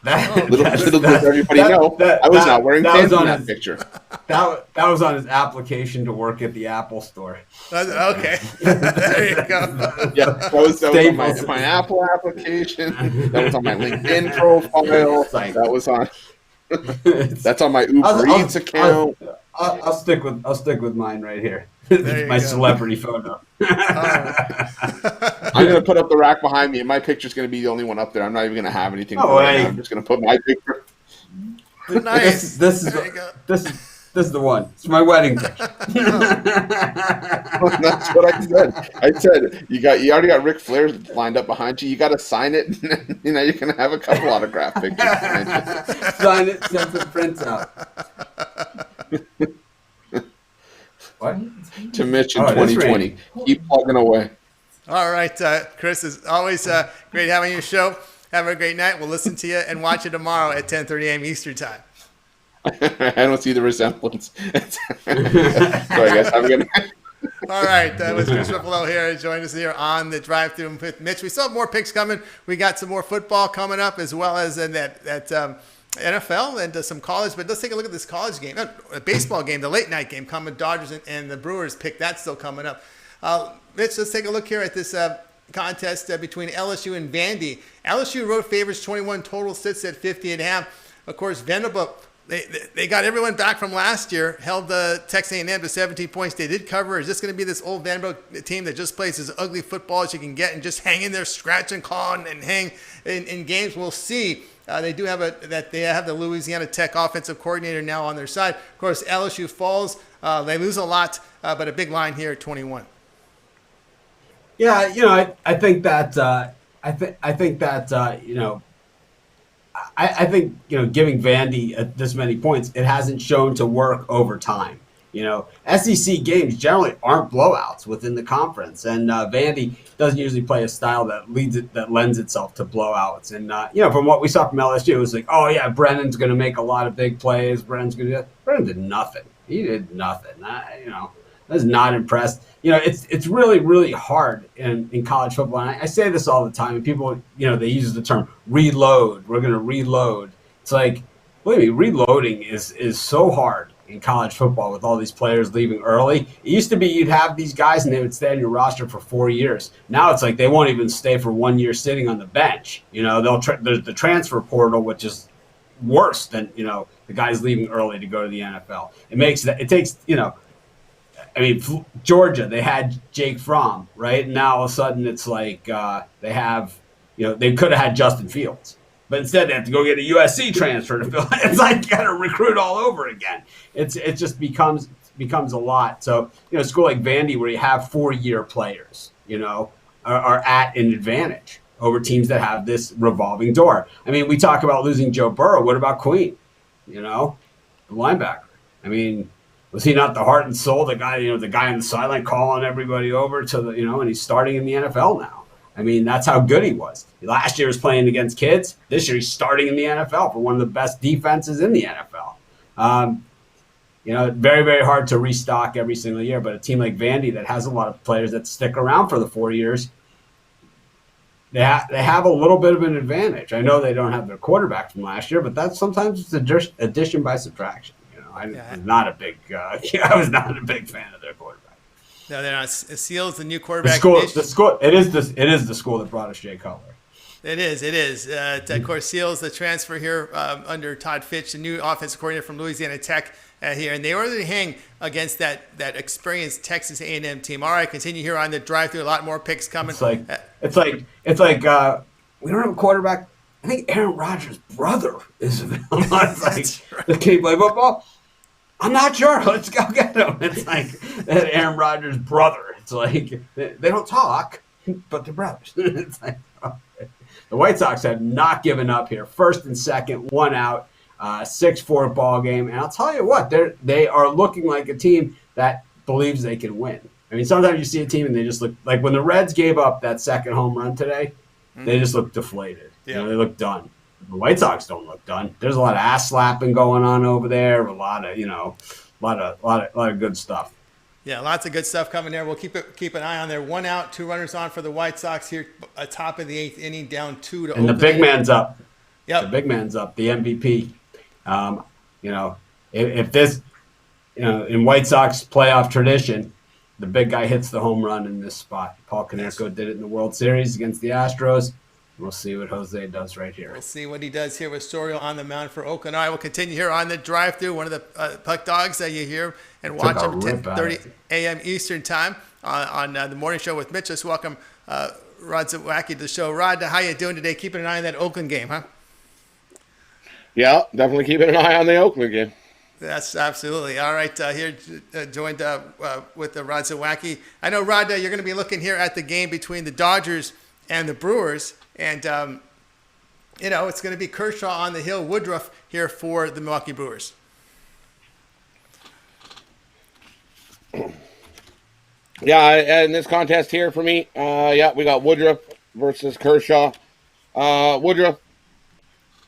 [SPEAKER 5] little does everybody know. I was not wearing pants in that picture.
[SPEAKER 2] That was on his application to work at the Apple store.
[SPEAKER 1] Okay, there you go.
[SPEAKER 5] Yeah, that was on my Apple application. That was on my LinkedIn profile. That was on. That's on my Uber Eats account.
[SPEAKER 2] I'll stick with mine right here. My celebrity photo.
[SPEAKER 5] I'm gonna put up the rack behind me, and my picture's gonna be the only one up there. I'm not even gonna have anything. I'm just gonna put my picture.
[SPEAKER 1] Nice.
[SPEAKER 2] This is the one. It's my wedding picture.
[SPEAKER 5] That's what I said. I said you already got Ric Flair lined up behind you. You got to sign it. And, you're gonna have a couple autograph pictures.
[SPEAKER 2] Sign it. Send the prints out. What?
[SPEAKER 5] To Mitch in 2020. Keep plugging away.
[SPEAKER 1] All right, Chris, it's always great having your show. Have a great night. We'll listen to you and watch you tomorrow at 10:30 a.m. Eastern Time.
[SPEAKER 5] I don't see the resemblance. Sorry, guys. Have a good night.
[SPEAKER 1] All right, that was Chris Ruffalo here. Join us here on the drive-thru with Mitch. We still have more picks coming. We got some more football coming up, as well as in that NFL and some college. But let's take a look at this college game, a baseball game, the late night game coming. Dodgers and the Brewers pick. That's still coming up. Mitch, let's take a look here at this contest between LSU and Vandy. LSU road favorites 21, total sits at 50.5. Of course, Vanderbilt. They got everyone back from last year, held the Texas A&M to 17 points. They did cover. Is this going to be this old Vanderbilt team that just plays as ugly football as you can get and just hang in there, scratch and claw and hang in games? We'll see. They do have the Louisiana Tech offensive coordinator now on their side. Of course, LSU falls. They lose a lot, but a big line here at 21.
[SPEAKER 2] Yeah, I think that I think giving Vandy this many points, it hasn't shown to work over time. SEC games generally aren't blowouts within the conference, and Vandy doesn't usually play a style that lends itself to blowouts. And from what we saw from LSU, it was like, oh yeah, Brennan's going to make a lot of big plays. Brennan did nothing. He did nothing. I was not impressed. It's really, really hard in college football. And I say this all the time, and people, they use the term reload. We're going to reload. It's like, believe me, reloading is so hard in college football with all these players leaving early. It used to be you'd have these guys and they would stay on your roster for 4 years. Now it's like they won't even stay for 1 year sitting on the bench. There's the transfer portal, which is worse than, the guys leaving early to go to the NFL. It takes Georgia, they had Jake Fromm, right? And now all of a sudden it's like they have, they could have had Justin Fields. But instead they have to go get a USC transfer to fill. It's like you got to recruit all over again. It just becomes a lot. So, a school like Vandy where you have 4-year players, are at an advantage over teams that have this revolving door. We talk about losing Joe Burrow. What about Queen? The linebacker. Was he not the heart and soul, the guy on the sideline calling everybody over to the, and he's starting in the NFL now. That's how good he was. Last year he was playing against kids. This year he's starting in the NFL for one of the best defenses in the NFL. Very, very hard to restock every single year, but a team like Vandy that has a lot of players that stick around for the 4 years, they have a little bit of an advantage. I know they don't have their quarterback from last year, but that's sometimes it's addition by subtraction. I was not a big fan of their quarterback.
[SPEAKER 1] No, they're not. Seals the new quarterback.
[SPEAKER 2] It is the school that brought us Jay Cutler.
[SPEAKER 1] It is. Of course, Seals the transfer here under Todd Fitch, the new offensive coordinator from Louisiana Tech here, and they already hang against that experienced Texas A&M team. All right, continue here on the drive-through. A lot more picks coming.
[SPEAKER 2] It's like we don't have a quarterback. I think Aaron Rodgers' brother is available. It's like,
[SPEAKER 1] right.
[SPEAKER 2] Can he play football? I'm not sure. Let's go get him. It's like Aaron Rodgers' brother. It's like they don't talk, but they're brothers. It's like, okay. The White Sox have not given up here. First and second, 1 out, 6-4 ball game. And I'll tell you what, they are looking like a team that believes they can win. I mean, sometimes you see a team and they just look like when the Reds gave up that second home run today, they just look deflated. Yeah. They look done. The White Sox don't look done. There's a lot of ass slapping going on over there. A lot of, a lot of good stuff.
[SPEAKER 1] Yeah, lots of good stuff coming there. We'll keep an eye on there. 1 out, 2 runners on for the White Sox here, top of the 8th inning, down 2 to.
[SPEAKER 2] And the big man's up.
[SPEAKER 1] Yep.
[SPEAKER 2] The big man's up. The MVP. If this, in White Sox playoff tradition, the big guy hits the home run in this spot. Paul Konerko did it in the World Series against the Astros. We'll see what Jose does right here.
[SPEAKER 1] We'll see what he does here with Sorio on the mound for Oakland. All right, we'll continue here on the drive-through. One of the Puck Dogs that you hear and watch them 10:30 a.m. Eastern time on the morning show with Mitch. Let's welcome Rod Zawacki to the show. Rod, how you doing today? Keeping an eye on that Oakland game, huh?
[SPEAKER 6] Yeah, definitely keeping an eye on the Oakland game.
[SPEAKER 1] That's absolutely. All right, here joined with Rod Zawacki. I know, Rod, you're going to be looking here at the game between the Dodgers and the Brewers. And, it's going to be Kershaw on the hill, Woodruff here for the Milwaukee Brewers.
[SPEAKER 6] Yeah, in this contest here for me, we got Woodruff versus Kershaw. Woodruff,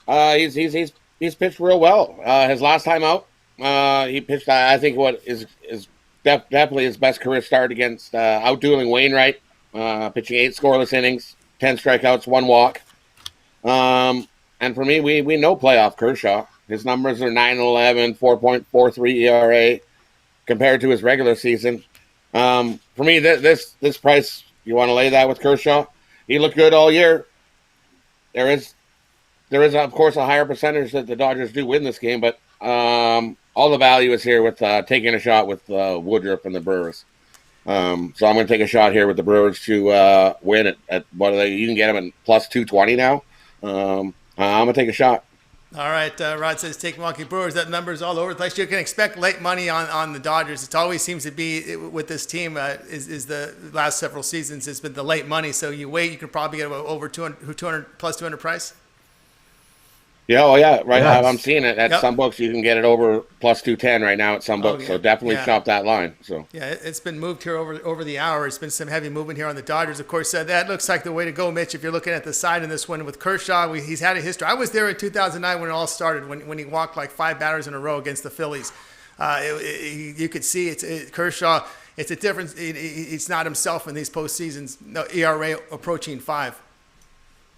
[SPEAKER 6] he's pitched real well. His last time out, he pitched, I think, what is definitely his best career start against outdueling Wainwright, pitching 8 scoreless innings, 10 strikeouts, 1 walk. And for me, we know playoff Kershaw. His numbers are 9-11, 4.43 ERA compared to his regular season. For me, this price, you want to lay that with Kershaw? He looked good all year. There is, of course, a higher percentage that the Dodgers do win this game, but all the value is here with taking a shot with Woodruff and the Brewers. So I'm going to take a shot here with the Brewers to win at what are they? You can get them at plus 220 now. I'm going to take a shot.
[SPEAKER 1] All right, Rod says take Milwaukee Brewers. That number's all over the place. You can expect late money on the Dodgers. It always seems to be with this team is the last several seasons. It's been the late money. So you wait, you can probably get over 200 plus 200 price.
[SPEAKER 6] Yeah, oh yeah, right. Yes. I'm seeing it at some books. You can get it over plus 210 right now at some books. So definitely shop that line. So
[SPEAKER 1] yeah, it's been moved here over the hour. It's been some heavy movement here on the Dodgers. Of course, that looks like the way to go, Mitch. If you're looking at the side in this one with Kershaw, he's had a history. I was there in 2009 when it all started. When he walked like 5 batters in a row against the Phillies, you could see Kershaw. It's a difference. It's not himself in these postseasons. No ERA approaching 5.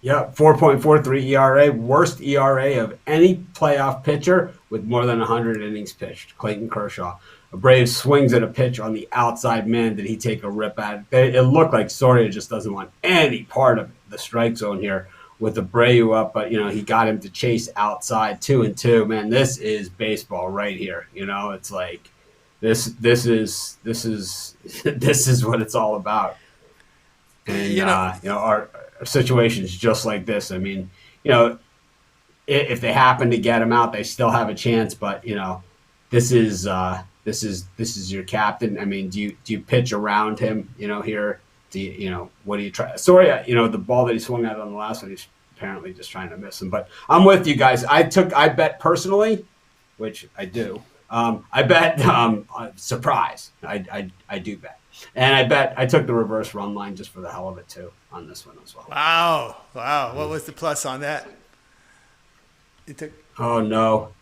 [SPEAKER 2] Yeah, 4.43 ERA, worst ERA of any playoff pitcher with more than 100 innings pitched. Clayton Kershaw. A Braves swings at a pitch on the outside. Man, did he take a rip at it. It looked like Soria just doesn't want any part of the strike zone here with Abreu up, but, he got him to chase outside 2-2. Man, this is baseball right here. It's like this is what it's all about. And, our situations just like this. I mean, if they happen to get him out, they still have a chance. But this is your captain. I mean, do you pitch around him? Here, what do you try? Soria, the ball that he swung at on the last one, he's apparently just trying to miss him. But I'm with you guys. I bet personally, which I do. I bet surprise. I do bet. And I took the reverse run line just for the hell of it, too, on this one as well.
[SPEAKER 1] Wow. What was the plus on that?
[SPEAKER 2] Oh, no.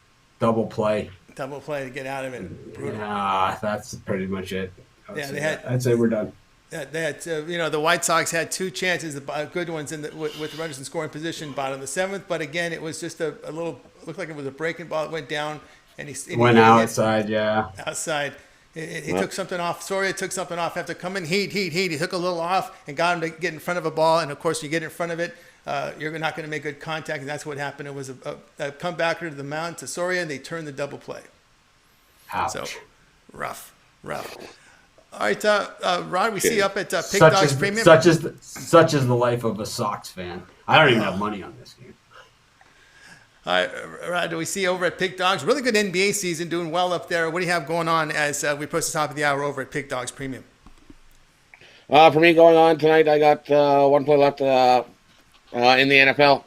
[SPEAKER 2] Double play
[SPEAKER 1] to get out of it. Brutal.
[SPEAKER 2] Yeah, that's pretty much it. I'd say we're done.
[SPEAKER 1] Yeah, they had, the White Sox had 2 chances, good ones with runners in scoring position, bottom of the 7th. But again, it was just a little, looked like it was a breaking ball. It went down, and he
[SPEAKER 2] went outside. Yeah,
[SPEAKER 1] outside. He took something off. Soria took something off. After coming heat. He took a little off and got him to get in front of a ball. And, of course, you get in front of it, you're not going to make good contact. And that's what happened. It was a comebacker to the mound to Soria, and they turned the double play.
[SPEAKER 2] Ouch.
[SPEAKER 1] So, rough. All right, Ron, we see you up at Pig Dogs Premium.
[SPEAKER 2] Such is the life of a Sox fan. I don't even have money on this game.
[SPEAKER 1] Rod, do we see over at Pick Dogs? Really good NBA season, doing well up there. What do you have going on as we approach the top of the hour over at Pick Dogs Premium?
[SPEAKER 6] For me going on tonight, I got one play left in the NFL.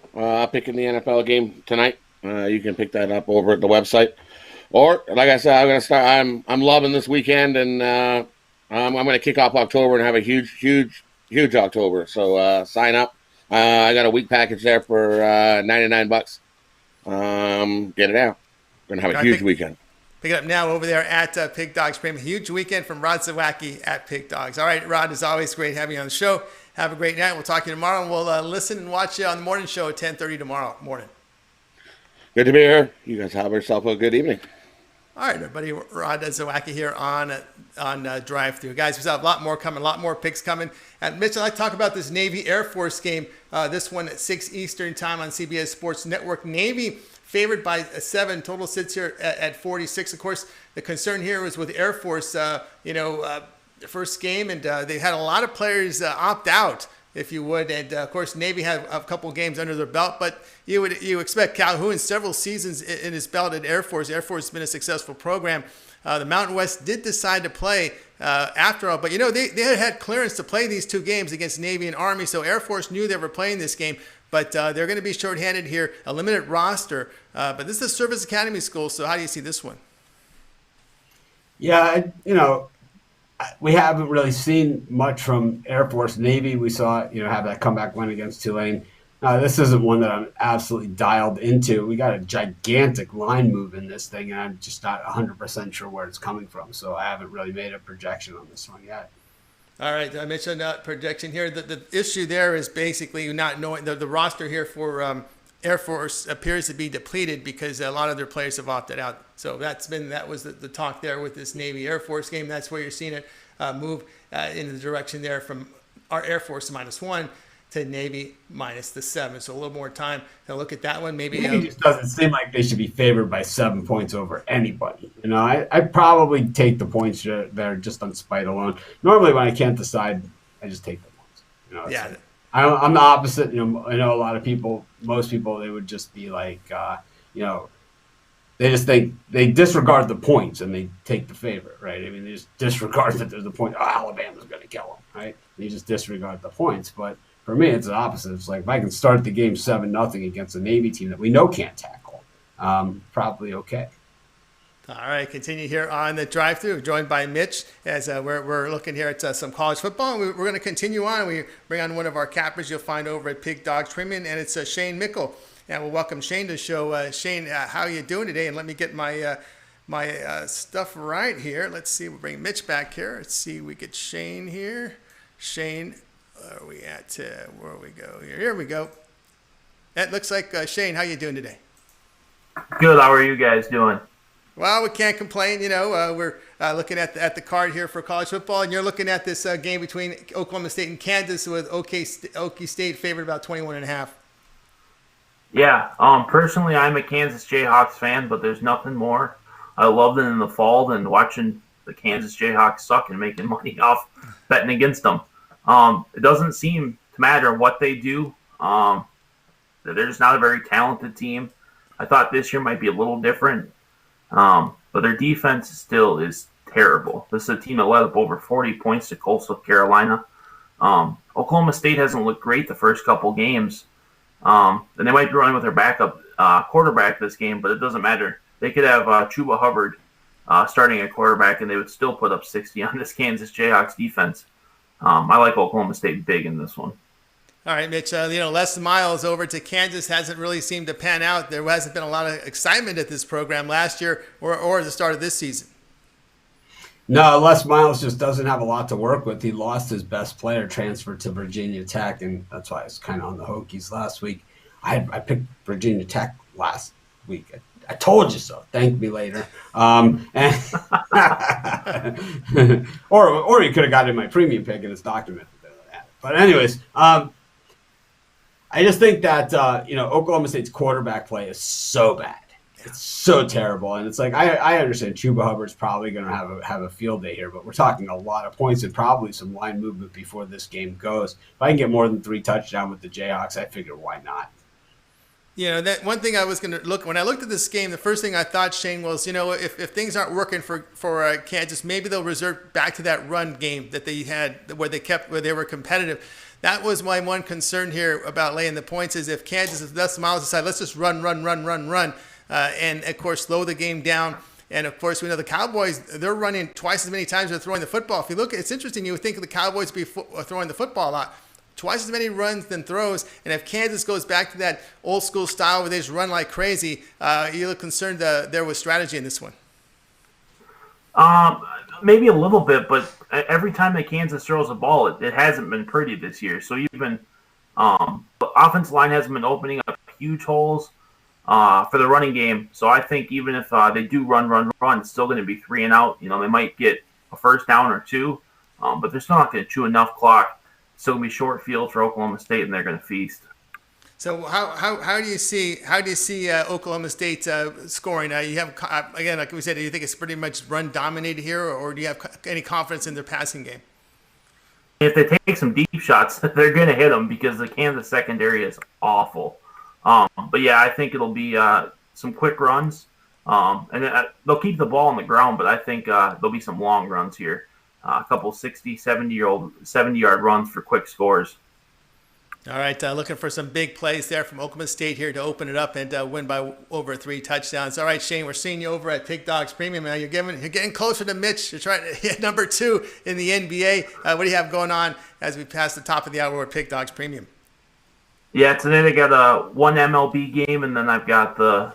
[SPEAKER 6] Picking the NFL game tonight. You can pick that up over at the website. Or, like I said, I'm gonna start. I'm loving this weekend, and I'm gonna kick off October and have a huge October. So sign up. I got a week package there for $99. Get it out. We're gonna have a huge weekend.
[SPEAKER 1] Pick it up now over there at Pig Dogs Premium. Huge weekend from Rod Zawacki at Pig Dogs. All right, Rod, as always, great having you on the show. Have a great night. We'll talk to you tomorrow, and we'll listen and watch you on the morning show at 10:30 tomorrow morning.
[SPEAKER 6] Good to be here. You guys have yourself a good evening.
[SPEAKER 1] All right, everybody. Rod Zawacki here on Drive Thru. Guys, we have a lot more coming, a lot more picks coming. And Mitch, I'd like to talk about this Navy Air Force game. This one at 6 Eastern time on CBS Sports Network. Navy favored by 7. Total sits here at 46. Of course, the concern here was with Air Force, the first game, and they had a lot of players opt out, if you would. And, of course, Navy had a couple games under their belt, but you expect Calhoun several seasons in his belt at Air Force. Air Force has been a successful program. The Mountain West did decide to play after all, but, they had clearance to play these 2 games against Navy and Army, so Air Force knew they were playing this game, but they're going to be shorthanded here, a limited roster. But this is a service academy school, so how do you see this one?
[SPEAKER 2] Yeah, we haven't really seen much from Air Force. Navy, we saw, have that comeback win against Tulane. This isn't one that I'm absolutely dialed into. We got a gigantic line move in this thing, and I'm just not 100% sure where it's coming from. So I haven't really made a projection on this one yet.
[SPEAKER 1] All right, I mentioned projection here. The issue there is basically not knowing the roster here for Air Force appears to be depleted because a lot of their players have opted out. So that was the talk there with this Navy Air Force game. That's where you're seeing it move in the direction there from our Air Force -1 to Navy -7. So a little more time to look at that one. Maybe
[SPEAKER 2] it just doesn't seem like they should be favored by 7 points over anybody. I'd probably take the points there just on spite alone. Normally when I can't decide, I just take the points.
[SPEAKER 1] Yeah.
[SPEAKER 2] Like, I'm the opposite. I know a lot of people, most people, they would just be like, they just think they disregard the points and they take the favorite, right? I mean, they just disregard that there's a point. Oh, Alabama's going to kill them, right? They just disregard the points. But for me, it's the opposite. It's like if I can start the game 7-0 against a Navy team that we know can't tackle, probably okay.
[SPEAKER 1] All right, continue here on the drive-thru, joined by Mitch as we're looking here at some college football. And we're going to continue on. We bring on one of our cappers you'll find over at Pig Dogs Premium, and it's Shane Mickle. And we'll welcome Shane to the show. Shane, how are you doing today? And let me get my stuff right here. Let's see. We'll bring Mitch back here. Let's see. We get Shane here. Shane, where are we at? Where we go here? Here we go. That looks like Shane. How you doing today?
[SPEAKER 7] Good. How are you guys doing?
[SPEAKER 1] Well, we can't complain. We're looking at the card here for college football, and you're looking at this game between Oklahoma State and Kansas with Okie State favored about 21.5.
[SPEAKER 7] Yeah. Personally, I'm a Kansas Jayhawks fan, but there's nothing more I love them in the fall than watching the Kansas Jayhawks suck and making money off betting against them. It doesn't seem to matter what they do. They're just not a very talented team. I thought this year might be a little different. But their defense still is terrible. This is a team that let up over 40 points to Tulsa, Carolina. Oklahoma State hasn't looked great the first couple games. And they might be running with their backup quarterback this game, but it doesn't matter. They could have Chuba Hubbard starting at quarterback, and they would still put up 60 on this Kansas Jayhawks defense. I like Oklahoma State big in this one.
[SPEAKER 1] All right, Mitch, Les Miles over to Kansas hasn't really seemed to pan out. There hasn't been a lot of excitement at this program last year or at the start of this season.
[SPEAKER 2] No, Les Miles just doesn't have a lot to work with. He lost his best player, transferred to Virginia Tech, and that's why I was kind of on the Hokies last week. I picked Virginia Tech last week. I told you so. Thank me later. Or you could have gotten my premium pick and it's documented. But anyways, I just think that Oklahoma State's quarterback play is so bad. It's so terrible, and it's like I understand Chuba Hubbard's probably going to have a field day here, but we're talking a lot of points and probably some line movement before this game goes. If I can get more than 3 touchdowns with the Jayhawks, I figure why not.
[SPEAKER 1] That one thing I was going to look when I looked at this game. The first thing I thought, Shane, was if things aren't working for Kansas, maybe they'll resort back to that run game that they had where they were competitive. That was my one concern here about laying the points is if Kansas is less miles aside, let's just run, and of course slow the game down. And of course, we know the Cowboys, they're running twice as many times as they're throwing the football. If you look, it's interesting. You would think the Cowboys would be throwing the football a lot. Twice as many runs than throws. And if Kansas goes back to that old school style where they just run like crazy, you look concerned there was strategy in this one.
[SPEAKER 7] Maybe a little bit, but every time that Kansas throws a ball, it hasn't been pretty this year. So even the offensive line hasn't been opening up huge holes for the running game. So I think even if they do run, it's still going to be 3 and out. They might get a first down or two, but they're still not going to chew enough clock. Still going to be short field for Oklahoma State, and they're going to feast.
[SPEAKER 1] So how do you see Oklahoma State scoring? You have again, like we said, do you think it's pretty much run dominated here, or do you have any confidence in their passing game?
[SPEAKER 7] If they take some deep shots, they're going to hit them because the Kansas secondary is awful. But yeah, I think it'll be some quick runs, and they'll keep the ball on the ground. But I think there'll be some long runs here, a couple 60, 70-yard runs for quick scores.
[SPEAKER 1] All right, looking for some big plays there from Oklahoma State here to open it up and win by over 3 touchdowns. All right, Shane, we're seeing you over at Pig Dogs Premium. Now you're getting closer to Mitch. You're trying to hit number 2 in the NBA. What do you have going on as we pass the top of the hour at Pig Dogs Premium?
[SPEAKER 7] Yeah, today they got one MLB game, and then I've got the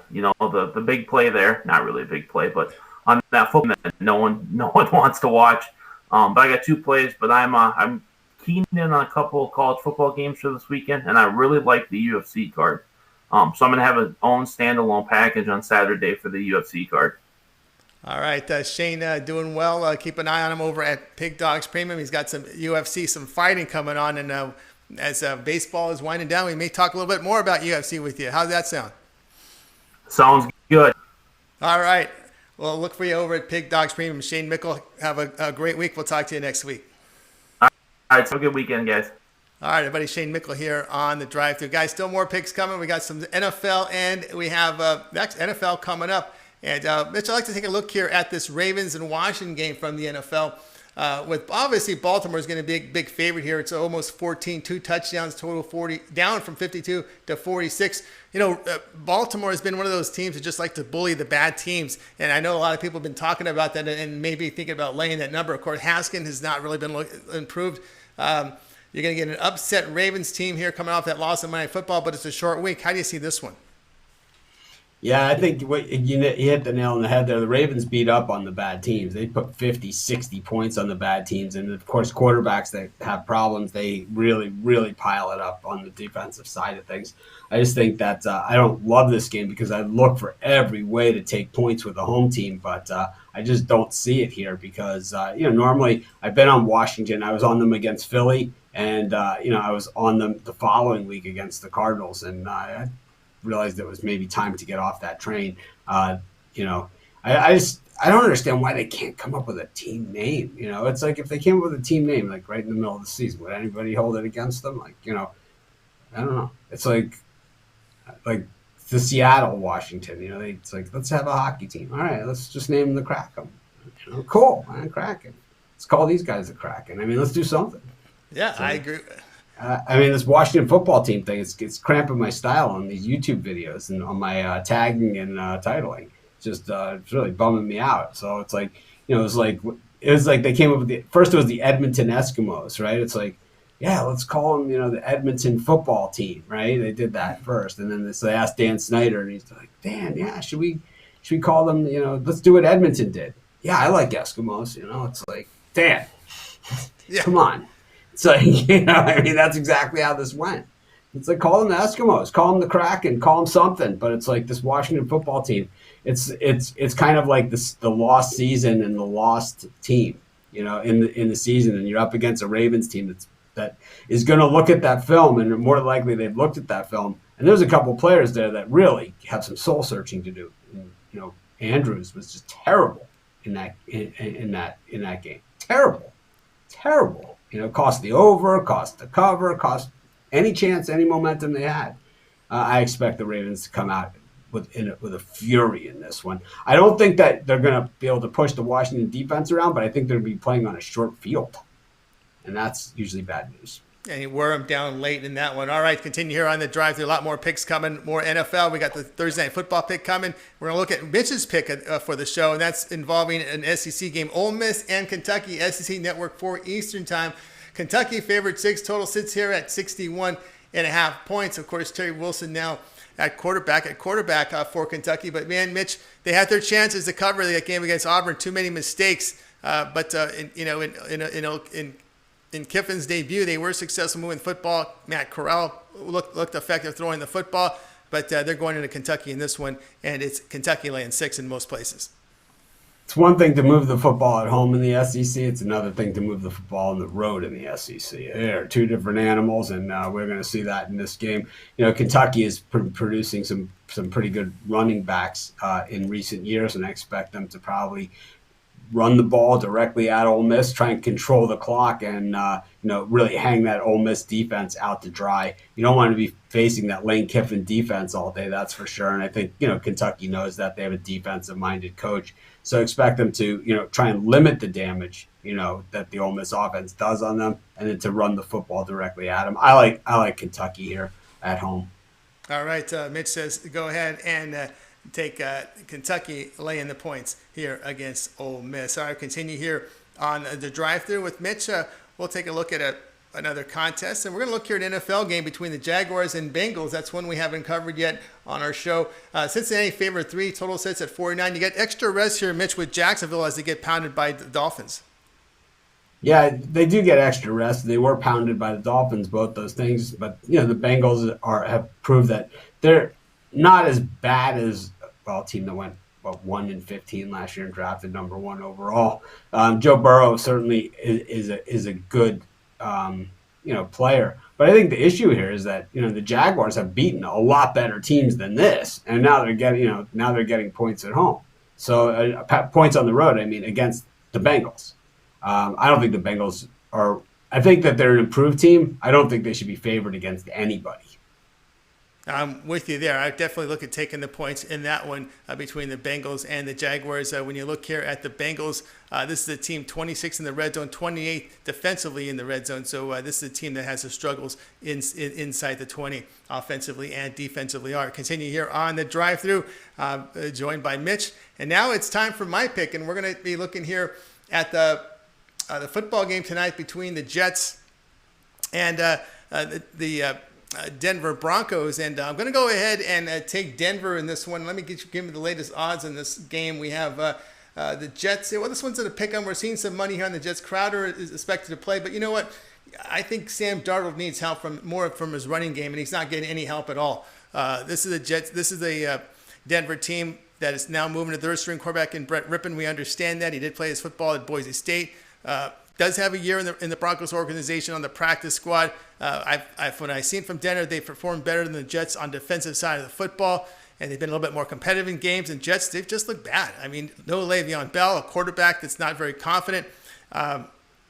[SPEAKER 7] big play there. Not really a big play, but on that football that no one wants to watch. But I got 2 plays, but I'm keying in on a couple of college football games for this weekend, and I really like the UFC card. So I'm going to have an own standalone package on Saturday for the UFC card. All
[SPEAKER 1] right, Shane doing well. Keep an eye on him over at Pig Dogs Premium. He's got some UFC, some fighting coming on, and as baseball is winding down, we may talk a little bit more about UFC with you. How's that sound?
[SPEAKER 7] Sounds good.
[SPEAKER 1] All right. Well, look for you over at Pig Dogs Premium. Shane Mickle, have a great week. We'll talk to you next week.
[SPEAKER 7] All right, so have a good weekend, guys.
[SPEAKER 1] All right, everybody. Shane Mickle here on the drive-thru. Guys, still more picks coming. We got some NFL, and we have next NFL coming up. And, Mitch, I'd like to take a look here at this Ravens and Washington game from the NFL. With obviously Baltimore is going to be a big favorite here. It's almost 14, 2 touchdowns, total 40, down from 52 to 46. Baltimore has been one of those teams that just like to bully the bad teams. And I know a lot of people have been talking about that and maybe thinking about laying that number. Of course, Haskins has not really been improved. You're going to get an upset Ravens team here coming off that loss in Monday Night Football, but it's a short week. How do you see this one?
[SPEAKER 2] Yeah, I think you hit the nail on the head there. The Ravens beat up on the bad teams. They put 50, 60 points on the bad teams. And, of course, quarterbacks that have problems, they really, really pile it up on the defensive side of things. I just think that I don't love this game because I look for every way to take points with a home team, but I just don't see it here because, normally I've been on Washington. I was on them against Philly, and, I was on them the following week against the Cardinals, and I realized it was maybe time to get off that train. I don't understand why they can't come up with a team name. It's like if they came up with a team name, like right in the middle of the season, would anybody hold it against them? I don't know. It's like the Seattle Washington. It's like, let's have a hockey team. All right, let's just name them the Kraken. Cool, man, Kraken. Let's call these guys the Kraken. Let's do something.
[SPEAKER 1] Yeah, so, I agree.
[SPEAKER 2] This Washington football team thing, it's cramping my style on these YouTube videos and on my tagging and titling. It's really bumming me out. So it's like, it was like they came up with first it was the Edmonton Eskimos, right? It's like, yeah, let's call them, the Edmonton football team, right? They did that first. And then they asked Dan Snyder, and he's like, Dan, yeah, should we call them, let's do what Edmonton did. Yeah, I like Eskimos, it's like, Dan, yeah. Come on. So, that's exactly how this went. It's like, call them the Eskimos, call them the Kraken, call them something. But it's like this Washington football team. It's kind of like the lost season and the lost team, in the season. And you're up against a Ravens team that is going to look at that film, and more likely they've looked at that film. And there's a couple players there that really have some soul searching to do. And, Andrews was just terrible in that game. Terrible. Cost the over, cost the cover, cost any chance, any momentum they had. I expect the Ravens to come out with a fury in this one. I don't think that they're going to be able to push the Washington defense around, but I think they're going to be playing on a short field, and that's usually bad news.
[SPEAKER 1] And he wore him down late in that one. All right, continue here on the drive. There are a lot more picks coming, more NFL. We got the Thursday Night Football pick coming. We're going to look at Mitch's pick for the show, and that's involving an SEC game. Ole Miss and Kentucky, SEC Network 4 Eastern Time. Kentucky favored 6. Total sits here at 61.5 points. Of course, Terry Wilson now at quarterback for Kentucky. But, man, Mitch, they had their chances to cover that game against Auburn. Too many mistakes. In Kiffin's debut, they were successful moving the football. Matt Corral looked effective throwing the football, but they're going into Kentucky in this one, and it's Kentucky laying 6 in most places.
[SPEAKER 2] It's one thing to move the football at home in the SEC. It's another thing to move the football on the road in the SEC. They're two different animals, and we're going to see that in this game. Kentucky is producing some pretty good running backs in recent years, and I expect them to probably run the ball directly at Ole Miss, try and control the clock, and really hang that Ole Miss defense out to dry. You don't want to be facing that Lane Kiffin defense all day, that's for sure. And I think Kentucky knows that. They have a defensive-minded coach, so expect them to try and limit the damage that the Ole Miss offense does on them, and then to run the football directly at them. I like Kentucky here at home.
[SPEAKER 1] All right, Mitch says go ahead and take Kentucky laying the points here against Ole Miss. All right, continue here on the drive-thru with Mitch. We'll take a look at another contest, and we're going to look here at an NFL game between the Jaguars and Bengals. That's one we haven't covered yet on our show. Cincinnati favored 3, total sits at 49. You get extra rest here, Mitch, with Jacksonville as they get pounded by the Dolphins. Yeah,
[SPEAKER 2] they do get extra rest. They were pounded by the Dolphins, both those things. But the Bengals have proved that they're not as bad as a team that went 1-15 last year and drafted number 1 overall. Joe Burrow certainly is a good player, but I think the issue here is that the Jaguars have beaten a lot better teams than this, and now they're getting points at home. So points on the road. I mean, against the Bengals. I don't think the Bengals are. I think that they're an improved team. I don't think they should be favored against anybody.
[SPEAKER 1] I'm with you there. I definitely look at taking the points in that one between the Bengals and the Jaguars. When you look here at the Bengals, this is a team 26 in the red zone, 28 defensively in the red zone. So this is a team that has the struggles inside the 20 offensively and defensively. All right, continue here on the drive-thru, joined by Mitch. And now it's time for my pick, and we're going to be looking here at the football game tonight between the Jets and the Denver Broncos, and I'm going to go ahead and take Denver in this one. Let me give me the latest odds in this game. We have the Jets here. Well, this one's at a pick 'em. We're seeing some money here on the Jets. Crowder is expected to play, but you know what? I think Sam Darnold needs help more from his running game, and he's not getting any help at all. This is the Jets. This is a Denver team that is now moving to third-string quarterback in Brett Rippon. We understand that. He did play his football at Boise State. Does have a year in the Broncos organization on the practice squad. When I've seen from Denver, they performed better than the Jets on defensive side of the football, and they've been a little bit more competitive in games. And Jets, they've just looked bad. I mean, no Le'Veon Bell, a quarterback that's not very confident.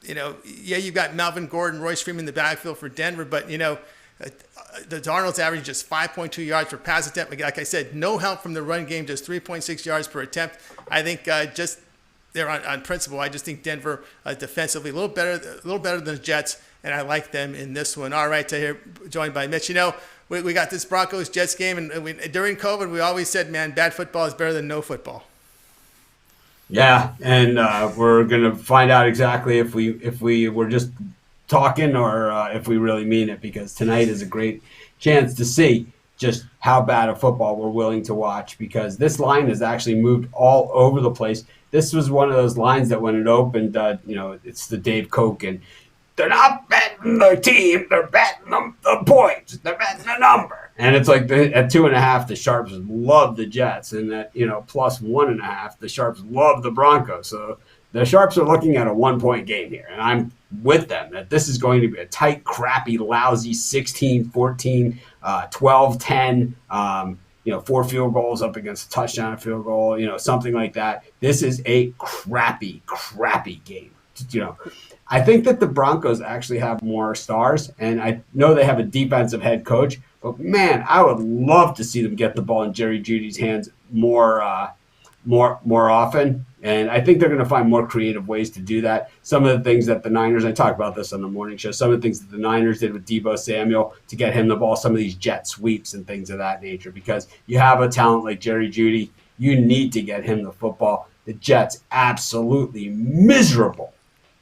[SPEAKER 1] You've got Melvin Gordon, Royce Freeman in the backfield for Denver, but the Darnold's average just 5.2 yards per pass attempt. Like I said, no help from the run game, just 3.6 yards per attempt. I think they're on principle. I just think Denver defensively a little better than the Jets, and I like them in this one. All right, here joined by Mitch. We got this Broncos-Jets game, and during COVID, we always said, man, bad football is better than no football.
[SPEAKER 2] Yeah, and we're gonna find out exactly if we were just talking or if we really mean it, because tonight is a great chance to see just how bad a football we're willing to watch, because this line has actually moved all over the place. This was one of those lines that when it opened, it's the Dave Koch, and they're not betting the team, they're betting the points, they're betting the number. And it's like at 2.5, the Sharps love the Jets, and at plus 1.5, the Sharps love the Broncos. So the Sharps are looking at a 1-point game here, and I'm with them that this is going to be a tight, crappy, lousy 16-14, 12-10. 4 field goals up against a touchdown field goal, something like that. This is a crappy game. I think that the Broncos actually have more stars, and I know they have a defensive head coach, but man, I would love to see them get the ball in Jerry Jeudy's hands more often. And I think they're going to find more creative ways to do that. Some of the things that the Niners, I talked about this on the morning show, some of the things that the Niners did with Deebo Samuel to get him the ball, some of these jet sweeps and things of that nature, because you have a talent like Jerry Jeudy, you need to get him the football. The Jets absolutely miserable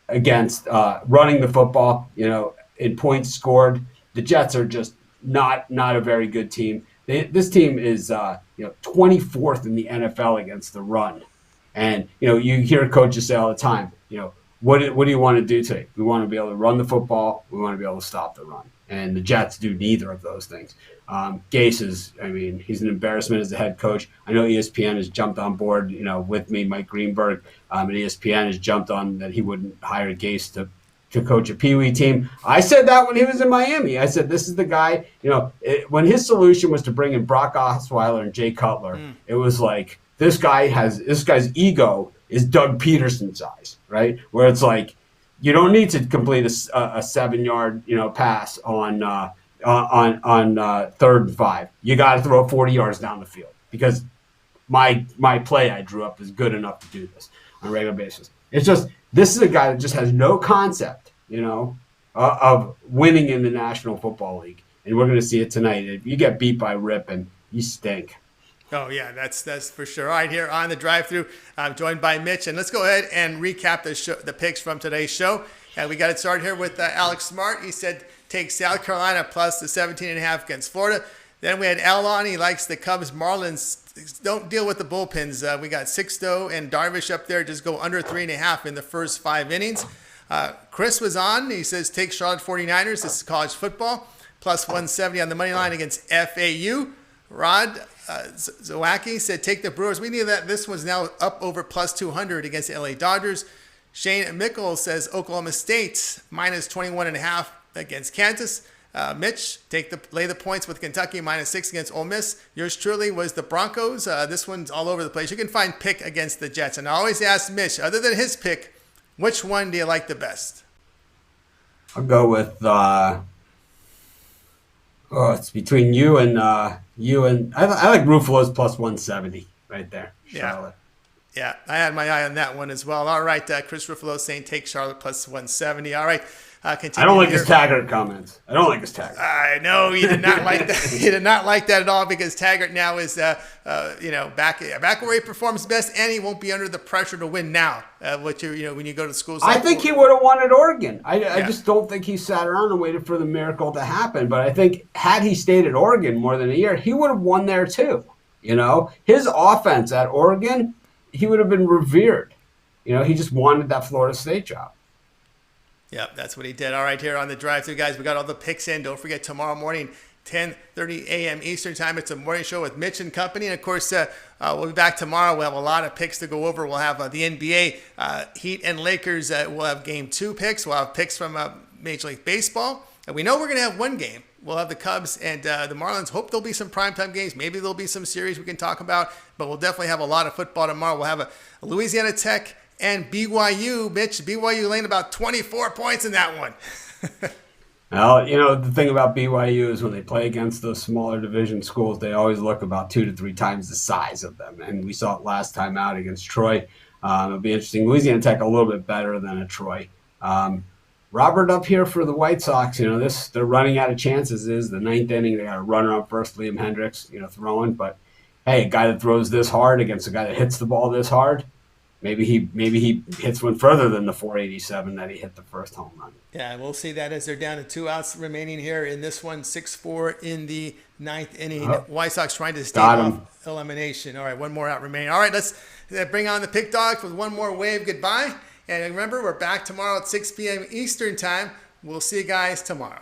[SPEAKER 2] against running the football, in points scored. The Jets are just not a very good team. This team is 24th in the NFL against the run. And, you hear coaches say all the time, what do you want to do today? We want to be able to run the football. We want to be able to stop the run. And the Jets do neither of those things. Gase he's an embarrassment as a head coach. I know ESPN has jumped on board, with me, Mike Greenberg, and ESPN has jumped on that he wouldn't hire Gase to coach a Pee Wee team. I said that when he was in Miami. I said, this is the guy, when his solution was to bring in Brock Osweiler and Jay Cutler, it was like, this guy's ego is Doug Peterson's size, right? Where it's like, you don't need to complete a 7-yard, pass on 3rd and 5. You got to throw it 40 yards down the field because my play I drew up is good enough to do this on a regular basis. It's just, this is a guy that just has no concept, of winning in the National Football League. And we're going to see it tonight. If you get beat by Ripon, you stink.
[SPEAKER 1] Oh, yeah, that's for sure. All right, here on the drive-thru, I'm joined by Mitch. And let's go ahead and recap the picks from today's show. And we got it started here with Alex Smart. He said take South Carolina plus the 17.5 against Florida. Then we had Al on. He likes the Cubs. Marlins don't deal with the bullpens. We got Sixto and Darvish up there. Just go under 3.5 in the first 5 innings. Chris was on. He says take Charlotte 49ers. This is college football. Plus 170 on the money line against FAU. Rod Zawacki said take the Brewers. We knew that this was now up over plus 200 against the LA Dodgers. Shane Mickle says Oklahoma State minus 21.5 against Kansas. Mitch, lay the points with Kentucky minus 6 against Ole Miss. Yours truly was the Broncos. This one's all over the place. You can find pick against the Jets. And I always ask Mitch, other than his pick, which one do you like the best?
[SPEAKER 2] I'll go with it's between you and I like Ruffalo's plus 170 right there. Charlotte.
[SPEAKER 1] Yeah, I had my eye on that one as well. All right, Chris Ruffalo saying take Charlotte plus 170. All right, continue.
[SPEAKER 2] I don't like his Taggart comments.
[SPEAKER 1] I know he did not like that. He did not like that at all because Taggart now is, back where he performs best, and he won't be under the pressure to win now. When you go to school.
[SPEAKER 2] I think he would have won at Oregon. I just don't think he sat around and waited for the miracle to happen. But I think had he stayed at Oregon more than a year, he would have won there too. His offense at Oregon, he would have been revered. He just wanted that Florida State job.
[SPEAKER 1] Yep, that's what he did. All right, here on the drive-thru, guys, we got all the picks in. Don't forget, tomorrow morning, 10:30 a.m. Eastern Time. It's a morning show with Mitch and company. And, of course, we'll be back tomorrow. We'll have a lot of picks to go over. We'll have the NBA, Heat and Lakers. We'll have Game 2 picks. We'll have picks from Major League Baseball. And we know we're going to have one game. We'll have the Cubs and the Marlins. Hope there'll be some primetime games. Maybe there'll be some series we can talk about. But we'll definitely have a lot of football tomorrow. We'll have a Louisiana Tech and BYU. Mitch, BYU laying about 24 points in that one.
[SPEAKER 2] Well, the thing about BYU is when they play against those smaller division schools, they always look about 2 to 3 times the size of them. And we saw it last time out against Troy. It'll be interesting. Louisiana Tech a little bit better than a Troy. Robert up here for the White Sox, they're running out of chances. This is the 9th inning. They got a runner on first, Liam Hendricks, throwing. But, hey, a guy that throws this hard against a guy that hits the ball this hard, maybe he hits one further than the 487 that he hit the first home run.
[SPEAKER 1] Yeah, we'll see that as they're down to 2 outs remaining here in this one, 6-4 in the 9th inning. White Sox trying to stay off elimination. All right, one more out remaining. All right, let's bring on the Pick Dogs with one more wave goodbye. And remember, we're back tomorrow at 6 p.m. Eastern Time. We'll see you guys tomorrow.